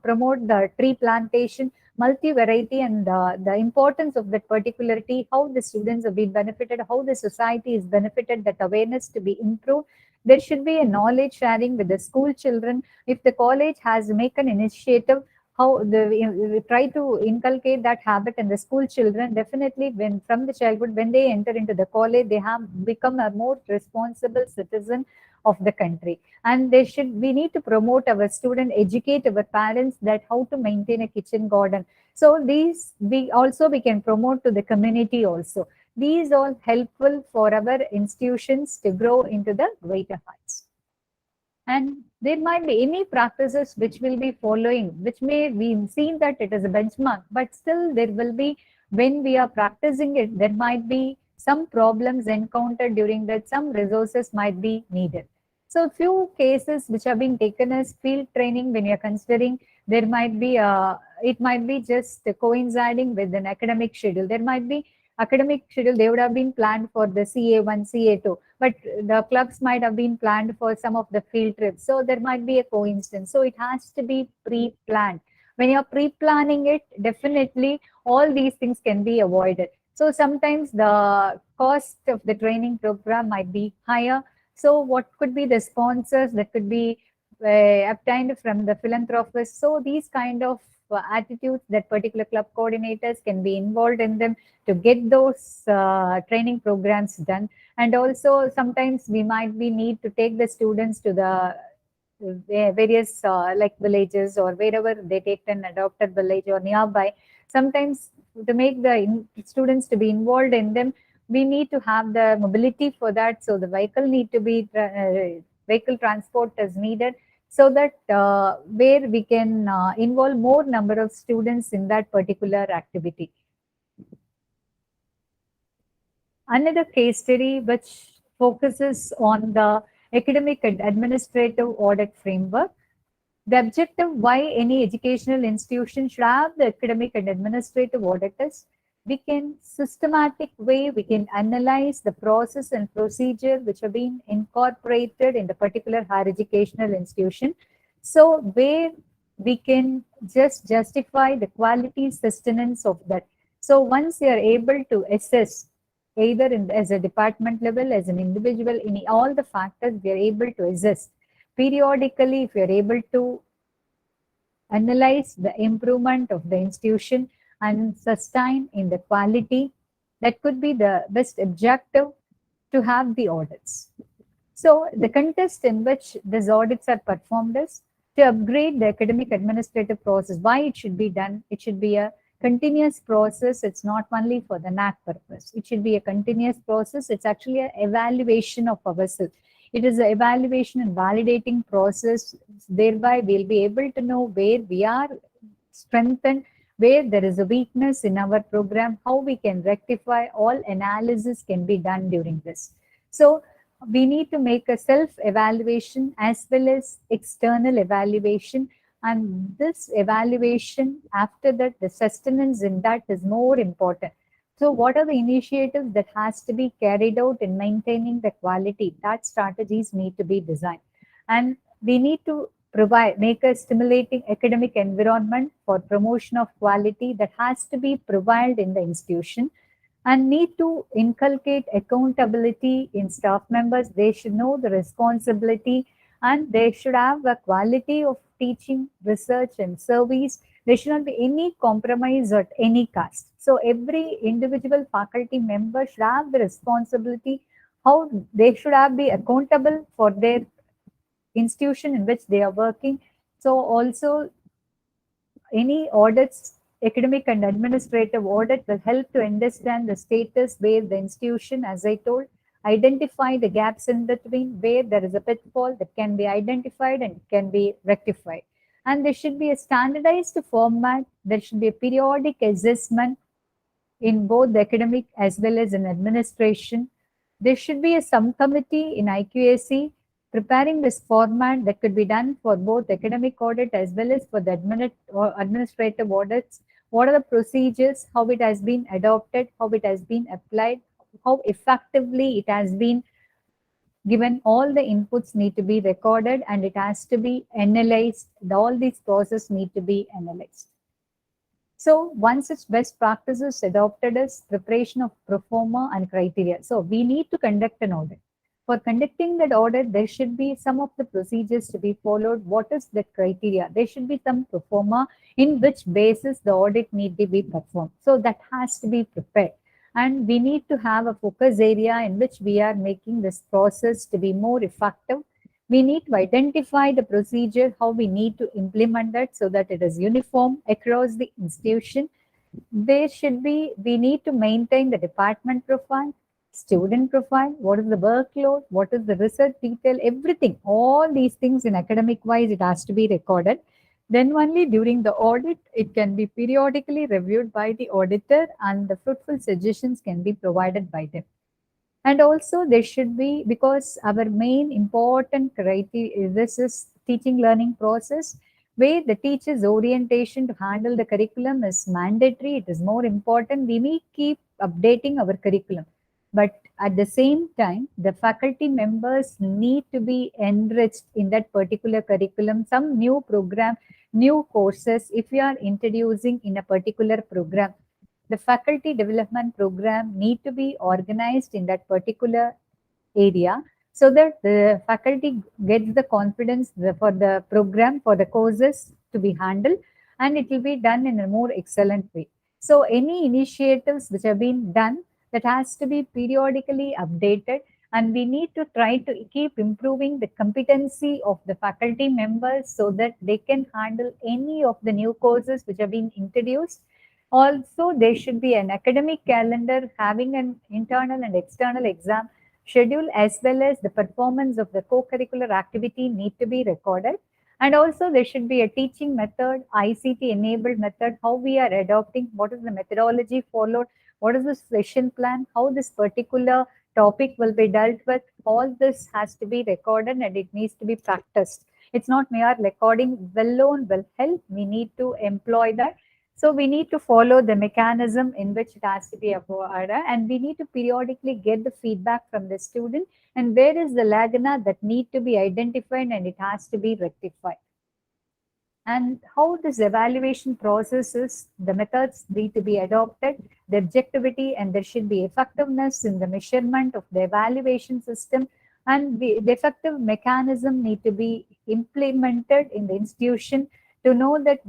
promote the tree plantation, multi-variety, and the importance of that particularity, how the students have been benefited, how the society is benefited, that awareness to be improved. There should be a knowledge sharing with the school children. If the college has make an initiative, we try to inculcate that habit in the school children. Definitely, when from the childhood, when they enter into the college, they have become a more responsible citizen of the country. And we need to promote our student, educate our parents that how to maintain a kitchen garden. So these we can promote to the community also. These all helpful for our institutions to grow into the greater heights. And there might be any practices which will be following, which may be seen that it is a benchmark, but still there will be, when we are practicing it, there might be some problems encountered during that, some resources might be needed. So few cases which have been taken as field training, when you're considering, there might be, it might be just coinciding with an academic schedule. There might be academic schedule, they would have been planned for the CA1, CA2, but the clubs might have been planned for some of the field trips. So there might be a coincidence. So it has to be pre-planned. When you're pre-planning it, definitely all these things can be avoided. So sometimes the cost of the training program might be higher. So what could be the sponsors that could be obtained from the philanthropists? So these kind of attitudes that particular club coordinators can be involved in them to get those training programs done. And also sometimes we might be need to take the students to the various like villages or wherever they take an adopted village or nearby. Sometimes to make the students to be involved in them, we need to have the mobility for that. So the vehicle need to be vehicle transport is needed, so that where we can involve more number of students in that particular activity. Another case study which focuses on the academic and administrative audit framework. The objective why any educational institution should have the academic and administrative auditors, we can systematic way, we can analyze the process and procedure which have been incorporated in the particular higher educational institution. So where we can just justify the quality sustenance of that. So once you are able to assess either as a department level, as an individual, in all the factors we are able to assess. Periodically, if we are able to analyze the improvement of the institution and sustain in the quality, that could be the best objective to have the audits. So the context in which these audits are performed is to upgrade the academic administrative process. Why it should be done? It should be a continuous process. It's not only for the NAAC purpose. It should be a continuous process. It's actually an evaluation of ourselves. It is an evaluation and validating process. Thereby, we'll be able to know where we are strengthened, where there is a weakness in our program, how we can rectify. All analysis can be done during this. So we need to make a self-evaluation as well as external evaluation. And this evaluation, after that, the sustenance in that is more important. So what are the initiatives that has to be carried out in maintaining the quality? That strategies need to be designed. And we need to make a stimulating academic environment for promotion of quality that has to be provided in the institution, and need to inculcate accountability in staff members. They should know the responsibility, and they should have a quality of teaching, research, and service. There should not be any compromise at any cost. So every individual faculty member should have the responsibility, how they should be accountable for their institution in which they are working. So also any audits, academic and administrative audit, will help to understand the status where the institution, as I told, identify the gaps in between, where there is a pitfall that can be identified and can be rectified. And there should be a standardized format. There should be a periodic assessment in both the academic as well as in administration. There should be a subcommittee in IQAC preparing this format that could be done for both academic audit as well as for the administrative audits. What are the procedures, how it has been adopted, how it has been applied, how effectively it has been given. All the inputs need to be recorded and it has to be analyzed. All these processes need to be analyzed. So one such best practices adopted is preparation of pro forma and criteria. So we need to conduct an audit. For conducting that audit, there should be some of the procedures to be followed. What is the criteria? There should be some pro forma in which basis the audit need to be performed. So that has to be prepared. And we need to have a focus area in which we are making this process to be more effective. We need to identify the procedure, how we need to implement that so that it is uniform across the institution. There should be, we need to maintain the department profile, student profile, what is the workload, what is the research detail, everything. All these things in academic wise, it has to be recorded. Then only during the audit, it can be periodically reviewed by the auditor and the fruitful suggestions can be provided by them. And also there should be, because our main important criteria, this is teaching learning process, where the teacher's orientation to handle the curriculum is mandatory. It is more important. We may keep updating our curriculum. But at the same time, the faculty members need to be enriched in that particular curriculum. Some new program, new courses, if we are introducing in a particular program, the faculty development program need to be organized in that particular area so that the faculty gets the confidence for the program, for the courses to be handled, and it will be done in a more excellent way. So any initiatives which have been done, that has to be periodically updated, and we need to try to keep improving the competency of the faculty members so that they can handle any of the new courses which have been introduced. Also, there should be an academic calendar having an internal and external exam schedule, as well as the performance of the co-curricular activity need to be recorded. And also there should be a teaching method, ICT enabled method, how we are adopting, what is the methodology followed, what is the session plan, how this particular topic will be dealt with. All this has to be recorded and it needs to be practiced. It's not mere recording alone will help. We need to employ that. So we need to follow the mechanism in which it has to be avoided, and we need to periodically get the feedback from the student and where is the laguna that need to be identified and it has to be rectified. And how this evaluation process is, the methods need to be adopted, the objectivity, and there should be effectiveness in the measurement of the evaluation system, and the effective mechanism need to be implemented in the institution to know that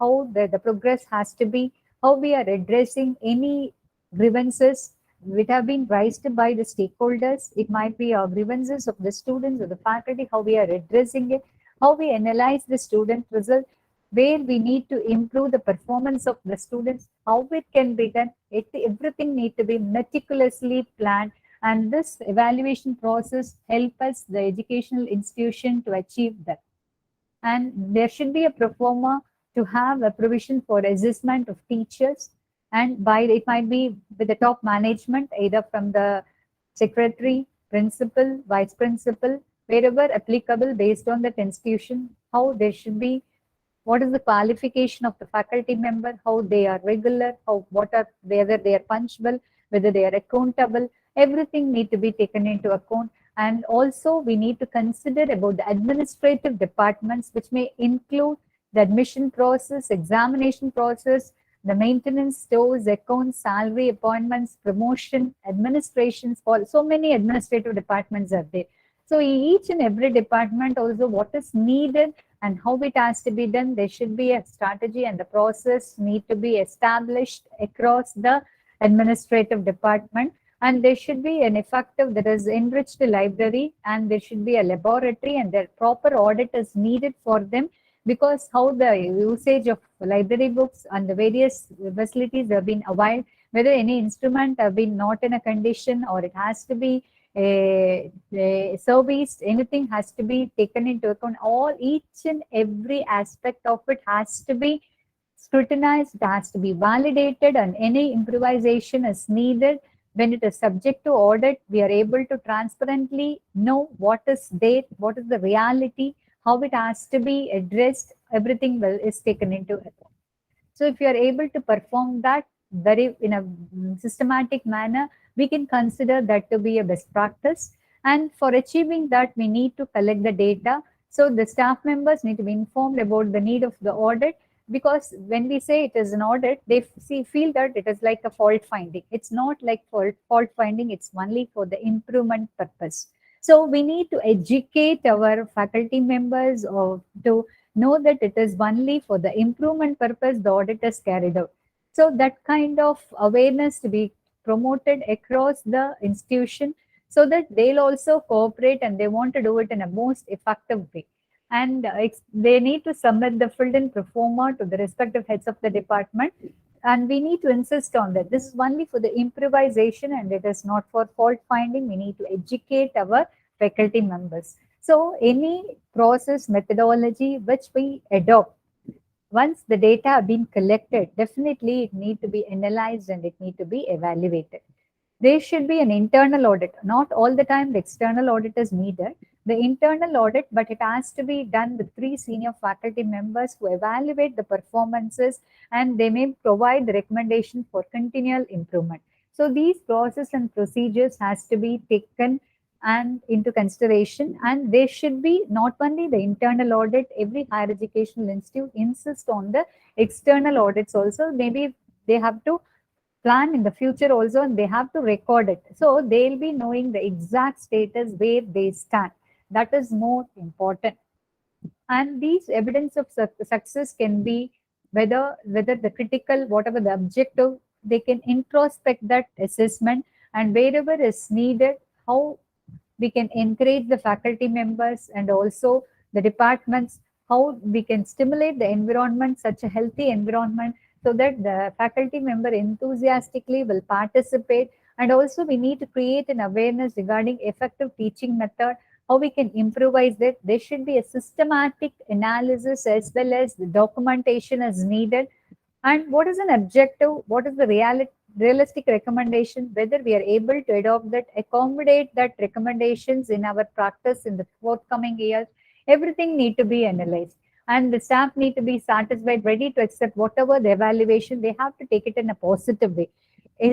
how the progress has to be, how we are addressing any grievances which have been raised by the stakeholders. It might be grievances of the students or the faculty, how we are addressing it, how we analyze the student result, where we need to improve the performance of the students, how it can be done. Everything need to be meticulously planned, and this evaluation process help us, the educational institution, to achieve that. And there should be a pro forma to have a provision for assessment of teachers, and by it might be with the top management, either from the secretary, principal, vice principal, wherever applicable based on that institution, how there should be, what is the qualification of the faculty member, how they are regular, whether they are punctual, whether they are accountable, everything need to be taken into account. And also we need to consider about the administrative departments, which may include the admission process, examination process, the maintenance, stores, accounts, salary, appointments, promotion, administrations. So many administrative departments are there. So each and every department also what is needed and how it has to be done, there should be a strategy and the process need to be established across the administrative department. And there should be an effective, there is enriched library, and there should be a laboratory, and the proper audit is needed for them, because how the usage of library books and the various facilities have been availed, whether any instrument have been not in a condition or it has to be serviced, anything has to be taken into account. Each and every aspect of it has to be scrutinized, it has to be validated, and any improvisation is needed. When it is subject to audit, we are able to transparently know what is there, what is the reality, how it has to be addressed, everything is taken into account. So if you are able to perform that in a systematic manner, we can consider that to be a best practice. And for achieving that, we need to collect the data. So the staff members need to be informed about the need of the audit, because when we say it is an audit, they feel that it is like a fault finding. It's not like fault finding, it's only for the improvement purpose. So we need to educate our faculty members or to know that it is only for the improvement purpose the audit is carried out. So that kind of awareness to be promoted across the institution so that they'll also cooperate and they want to do it in a most effective way. And they need to submit the filled in pro forma to the respective heads of the department. And we need to insist on that. This is only for the improvisation and it is not for fault finding. We need to educate our faculty members. So any process methodology which we adopt, once the data have been collected, definitely it need to be analyzed and it need to be evaluated. There should be an internal audit. Not all the time the external audit is needed. The internal audit, but it has to be done with 3 senior faculty members who evaluate the performances and they may provide the recommendation for continual improvement. So these process and procedures has to be taken and into consideration, and there should be not only the internal audit, every higher educational institute insist on the external audits also. Maybe they have to plan in the future also and they have to record it. So they'll be knowing the exact status where they stand. That is more important. And these evidence of success can be whether the critical, whatever the objective, they can introspect that assessment and wherever is needed, how we can encourage the faculty members and also the departments, how we can stimulate the environment, such a healthy environment, so that the faculty member enthusiastically will participate. And also we need to create an awareness regarding effective teaching method, how we can improvise that. There should be a systematic analysis as well as the documentation as needed. And what is an objective? What is the realistic recommendation? Whether we are able to adopt that, accommodate that recommendations in our practice in the forthcoming years. Everything need to be analyzed. And the staff need to be satisfied, ready to accept whatever the evaluation. They have to take it in a positive way.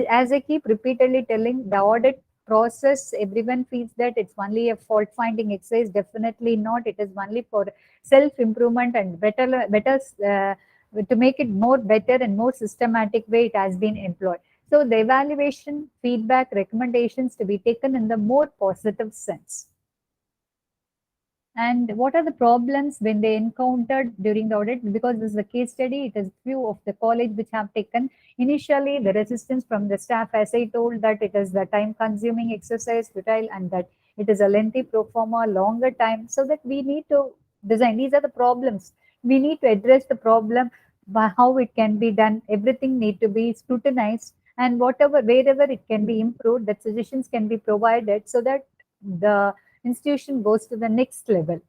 As I keep repeatedly telling, the audit process, everyone feels that it's only a fault finding exercise. Definitely not. It is only for self improvement and better to make it more better and more systematic way it has been employed. So the evaluation, feedback, recommendations to be taken in the more positive sense. And what are the problems when they encountered during the audit? Because this is a case study, it is few of the college which have taken. Initially, the resistance from the staff, as I told, that it is the time-consuming exercise, futile, and that it is a lengthy pro forma, longer time. So that we need to design. These are the problems. We need to address the problem by how it can be done. Everything need to be scrutinized, and whatever, wherever it can be improved, that suggestions can be provided so that the institution goes to the next level.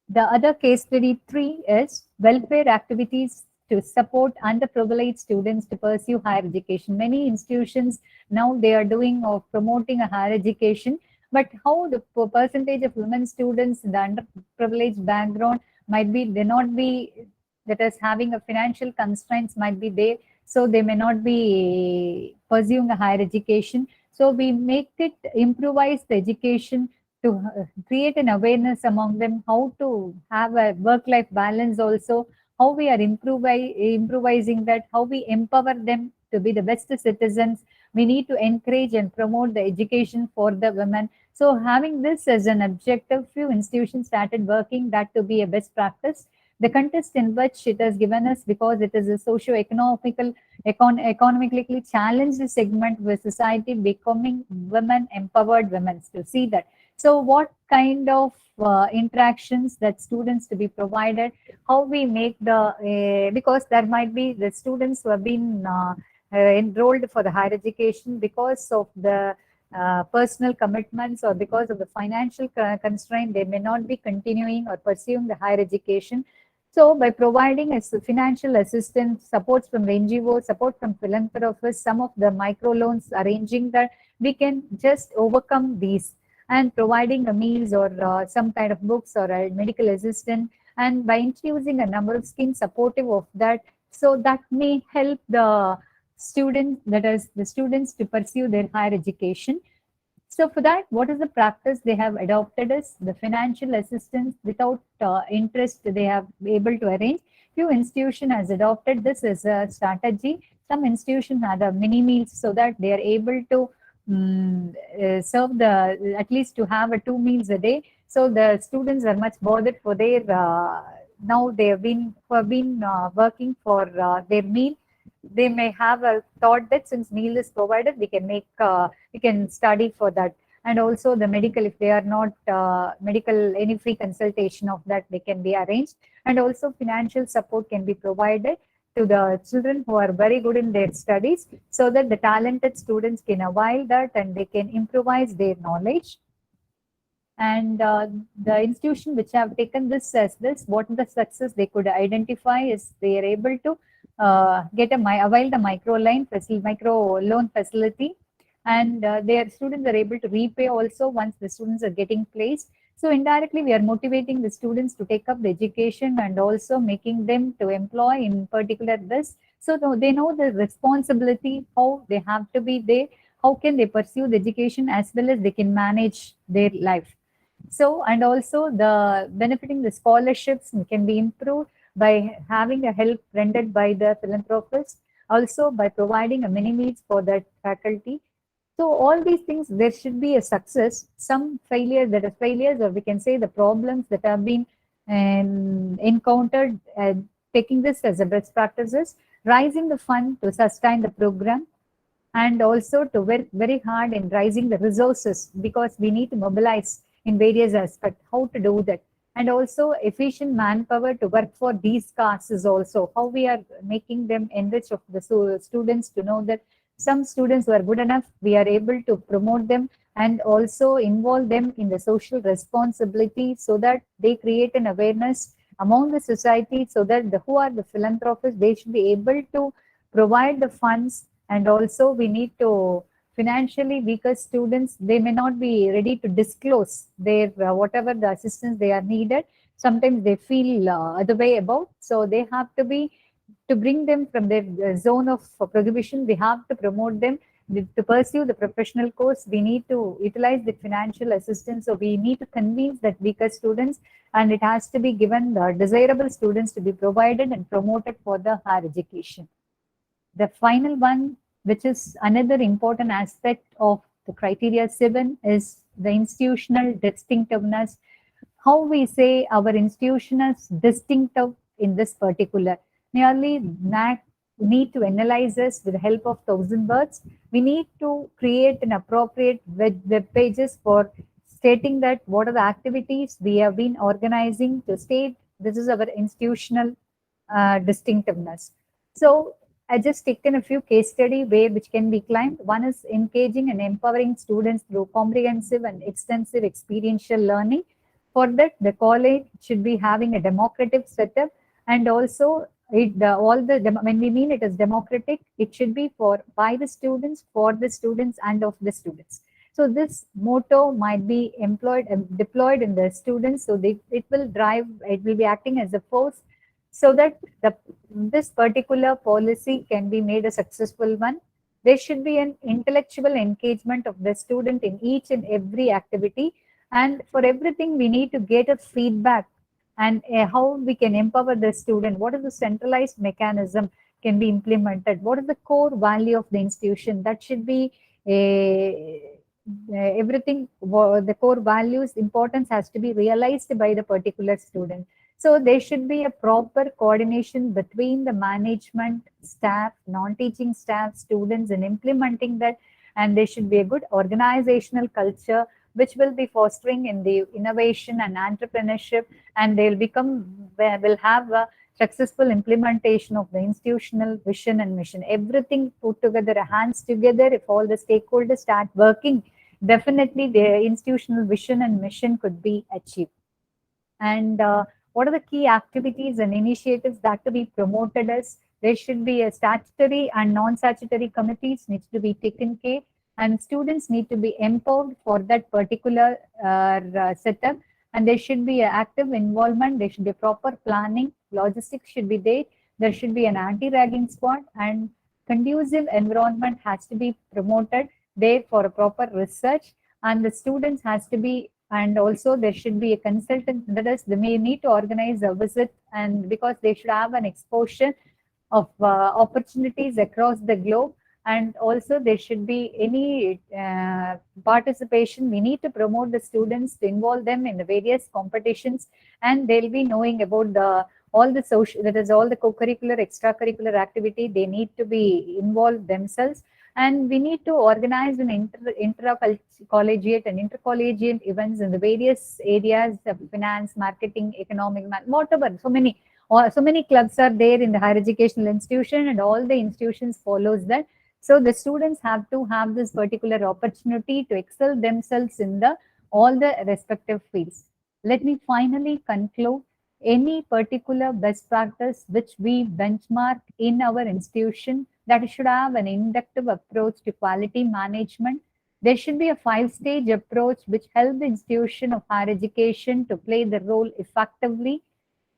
The other case study 3 is welfare activities to support underprivileged students to pursue higher education. Many institutions now they are doing or promoting a higher education, but how the percentage of women students in the underprivileged background might be, they not be, that is having a financial constraints might be there, so they may not be pursuing a higher education. So we make it improvise the education to create an awareness among them, how to have a work-life balance also, how we are improvising that, how we empower them to be the best citizens. We need to encourage and promote the education for the women. So having this as an objective, few institutions started working that to be a best practice. The context in which it has given us, because it is a socio-economically challenged segment with society becoming women empowered women, to see that. So what kind of interactions that students to be provided, how we make the because there might be the students who have been enrolled for the higher education because of the personal commitments or because of the financial constraint, they may not be continuing or pursuing the higher education. So by providing financial assistance, supports from NGOs, support from philanthropists, some of the microloans, arranging that, we can just overcome these, and providing a meals or some kind of books or a medical assistant, and by introducing a number of schemes supportive of that, so that may help the students, that is the students, to pursue their higher education. So for that, what is the practice they have adopted is the financial assistance without interest they have able to arrange. Few institution has adopted this as a strategy. Some institutions have a mini meals so that they are able to serve the at least to have a 2 meals a day. So the students are much bothered for their now they have been working for their meal. They may have a thought that since meal is provided, we can study for that. And also the medical, if they are not medical, any free consultation of that they can be arranged. And also financial support can be provided to the children who are very good in their studies, so that the talented students can avail that and they can improvise their knowledge. And the institution which have taken this as this, what the success they could identify is they are able to avail the micro loan facility, and their students are able to repay also once the students are getting placed. So indirectly, we are motivating the students to take up the education and also making them to employ in particular this. So they know the responsibility, how they have to be there, how can they pursue the education as well as they can manage their life. So, and also the benefiting the scholarships can be improved by having a help rendered by the philanthropist, also by providing a mini meals for that faculty. So all these things, there should be a success. Some failures, that are failures, or we can say the problems that have been encountered, taking this as a best practices, raising the fund to sustain the program, and also to work very hard in raising the resources, because we need to mobilize in various aspects how to do that. And also efficient manpower to work for these causes also, how we are making them enrich of the students to know that some students who are good enough, we are able to promote them and also involve them in the social responsibility, so that they create an awareness among the society, so that who are the philanthropists, they should be able to provide the funds. And also we need to financially weaker students, they may not be ready to disclose their whatever the assistance they are needed. Sometimes they feel other way about, so they have to be to bring them from their zone of prohibition. We have to promote them to pursue the professional course. We need to utilize the financial assistance, so we need to convince that weaker students, and it has to be given the desirable students to be provided and promoted for the higher education. The final one, which is another important aspect of the criteria 7, is the institutional distinctiveness. How we say our institution is distinctive in this particular. Nearly NAAC need to analyze this with the help of 1,000 words. We need to create an appropriate web pages for stating that what are the activities we have been organizing to state this is our institutional distinctiveness. So I just taken a few case study which can be climbed. One is engaging and empowering students through comprehensive and extensive experiential learning. For that, the college should be having a democratic setup, and also when we mean it as democratic, it should be by the students, for the students, and of the students. So this motto might be employed and deployed in the students, so it will be acting as a force, so that this particular policy can be made a successful one. There should be an intellectual engagement of the student in each and every activity, and for everything we need to get a feedback, and how we can empower the student, what is the centralized mechanism can be implemented, what is the core value of the institution, that should be everything, the core values importance has to be realized by the particular student. So there should be a proper coordination between the management, staff, non-teaching staff, students in implementing that, and there should be a good organizational culture which will be fostering in the innovation and entrepreneurship, and will have a successful implementation of the institutional vision and mission. Everything put together, hands together, if all the stakeholders start working, definitely the institutional vision and mission could be achieved. And what are the key activities and initiatives that to be promoted as? There should be a statutory and non-statutory committees needs to be taken care, and students need to be empowered for that particular setup, and there should be an active involvement, there should be proper planning, logistics should be there, there should be an anti-ragging squad, and conducive environment has to be promoted there for a proper research, and the students has to be, and also there should be a consultant, that is they may need to organize a visit, and because they should have an exposure of opportunities across the globe, and also there should be any participation. We need to promote the students to involve them in the various competitions, and they'll be knowing about the all the social, that is all the co-curricular, extracurricular activity. They need to be involved themselves, and we need to organize an inter-collegiate and intercollegiate events in the various areas of finance, marketing, economic, whatever. So many clubs are there in the higher educational institution, and all the institutions follows that. So the students have to have this particular opportunity to excel themselves in the all the respective fields. Let me finally conclude. Any particular best practice which we benchmark in our institution, that should have an inductive approach to quality management. There should be a five-stage approach which helps the institution of higher education to play the role effectively.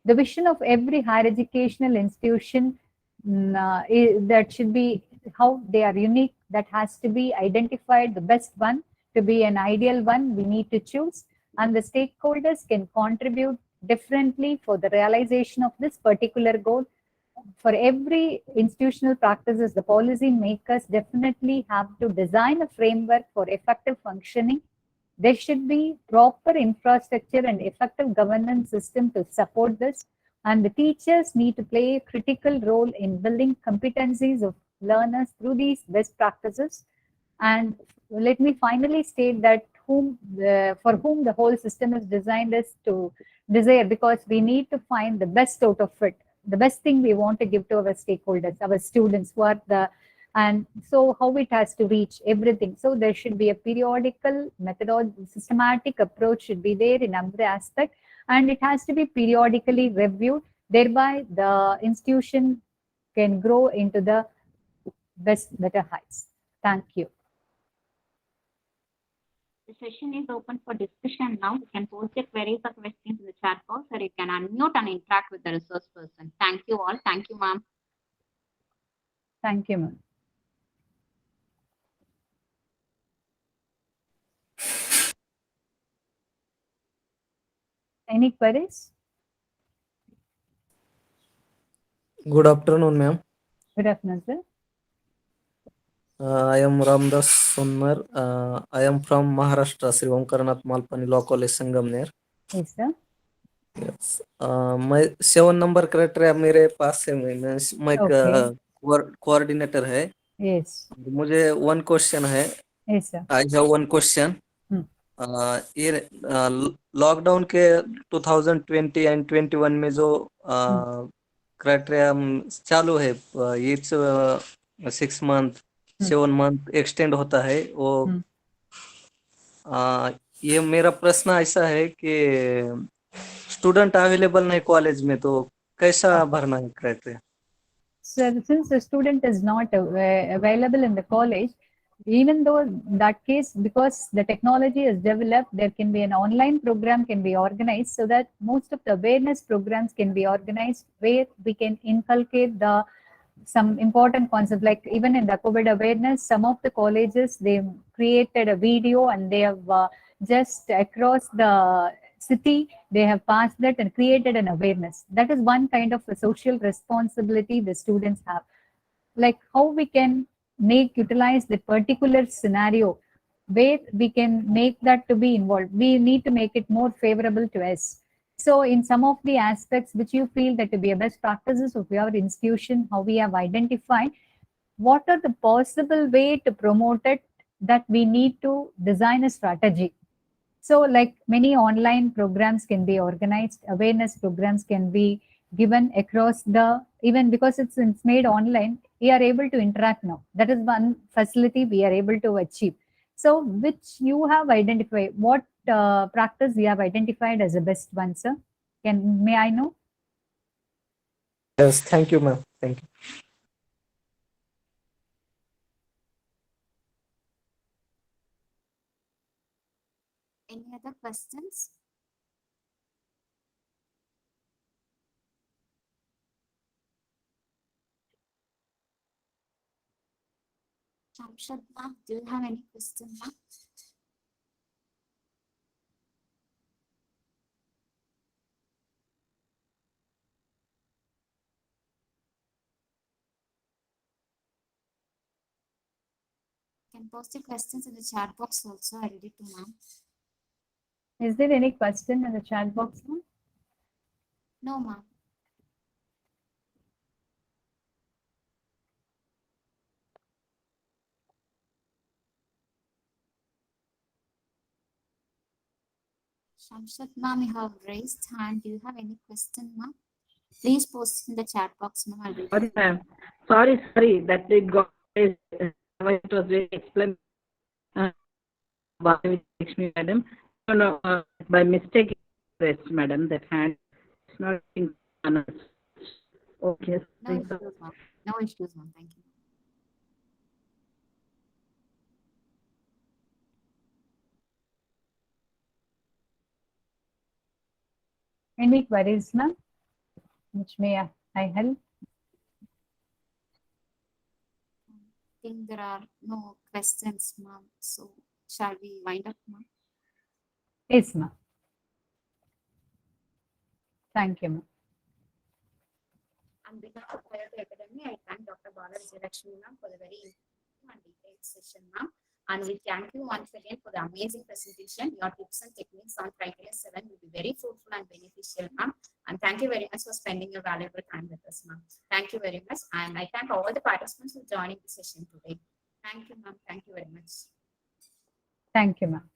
The vision of every higher educational institution, that should be how they are unique, that has to be identified, the best one to be an ideal one we need to choose, and the stakeholders can contribute differently for the realization of this particular goal. For every institutional practices, the policy makers definitely have to design a framework for effective functioning. There should be proper infrastructure and effective governance system to support this. And the teachers need to play a critical role in building competencies of learners through these best practices. And let me finally state that for whom the whole system is designed is to desire, because we need to find the best out of it, the best thing we want to give to our stakeholders, our students, who are the, and so how it has to reach everything. So there should be a periodical methodology, systematic approach should be there in every aspect, and it has to be periodically reviewed. Thereby, the institution can grow into the better heights. Thank you. The session is open for discussion now. You can post your queries or questions in the chat box, or you can unmute and interact with the resource person. Thank you all. Thank you, ma'am. Thank you, ma'am. Any queries? Good afternoon, ma'am. Good afternoon, sir. I am Ramdas Sonnar. I am from Maharashtra, Sri Omkarnath Malpani Law College, Sangamner. Yes, sir. Yes. मैं 7 number criteria मेरे पास है, मैं Okay. Coordinator है. Yes. मुझे one question है. Yes, sir. I have one question. ये lockdown के 2020 and 21 में जो क्राइटेरिया चालू है, इट्स 6 मंथ 7 मंथ एक्सटेंड होता है वो. ये मेरा प्रश्न ऐसा है कि स्टूडेंट अवेलेबल नहीं कॉलेज में, तो कैसा भरना है criteria? So since the student is not available in the college, even though in that case, because the technology is developed, there can be an online program can be organized, so that most of the awareness programs can be organized where we can inculcate some important concept. Like even in the COVID awareness, some of the colleges, they created a video and they have just across the city, they have passed that and created an awareness. That is one kind of a social responsibility the students have. Like how we can utilize the particular scenario where we can make that to be involved. We need to make it more favorable to us. So in some of the aspects which you feel that to be a best practices of your institution, how we have identified, what are the possible way to promote it, that we need to design a strategy. So like many online programs can be organized, awareness programs can be given across even because it's made online, we are able to interact now. That is one facility we are able to achieve. So which you have identified, what practice you have identified as the best one, sir? May I know? Yes, thank you, ma'am. Thank you. Any other questions? Shamshad ma'am, do you have any questions, ma'am? can post the questions in the chat box also. I read it to ma'am. Is there any question in the chat box, ma'am? No, ma'am. Shamshat ma'am, you have raised hand. Do you have any question, ma'am? Please post in the chat box, ma'am. I'll read Sorry, it. ma'am. Sorry, that it got raised. It was very explained by Lakshmi madam. No, by mistake it raised, madam, that hand. It's not in honors. Okay. No issues, ma'am. No issues, ma'am. Thank you. Any queries, ma'am? Which may I help? I think there are no questions, ma'am. So shall we wind up, ma'am? Yes, ma'am. Thank you, ma'am. On behalf of IOT Academy, I thank Dr. Bala Vijayalakshmi ma'am for the very informative and detailed session, ma'am. And we thank you once again for the amazing presentation. Your tips and techniques on criteria 7 will be very fruitful and beneficial, ma'am. And thank you very much for spending your valuable time with us, ma'am. Thank you very much. And I thank all the participants for joining the session today. Thank you, ma'am. Thank you very much. Thank you, ma'am.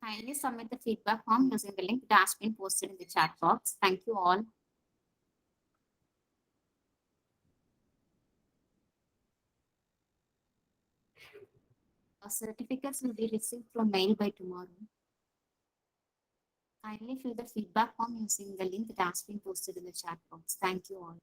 Kindly submit the feedback form using the link that has been posted in the chat box. Thank you all. Certificates will be received through mail by tomorrow. Kindly fill the feedback form using the link that has been posted in the chat box. Thank you all.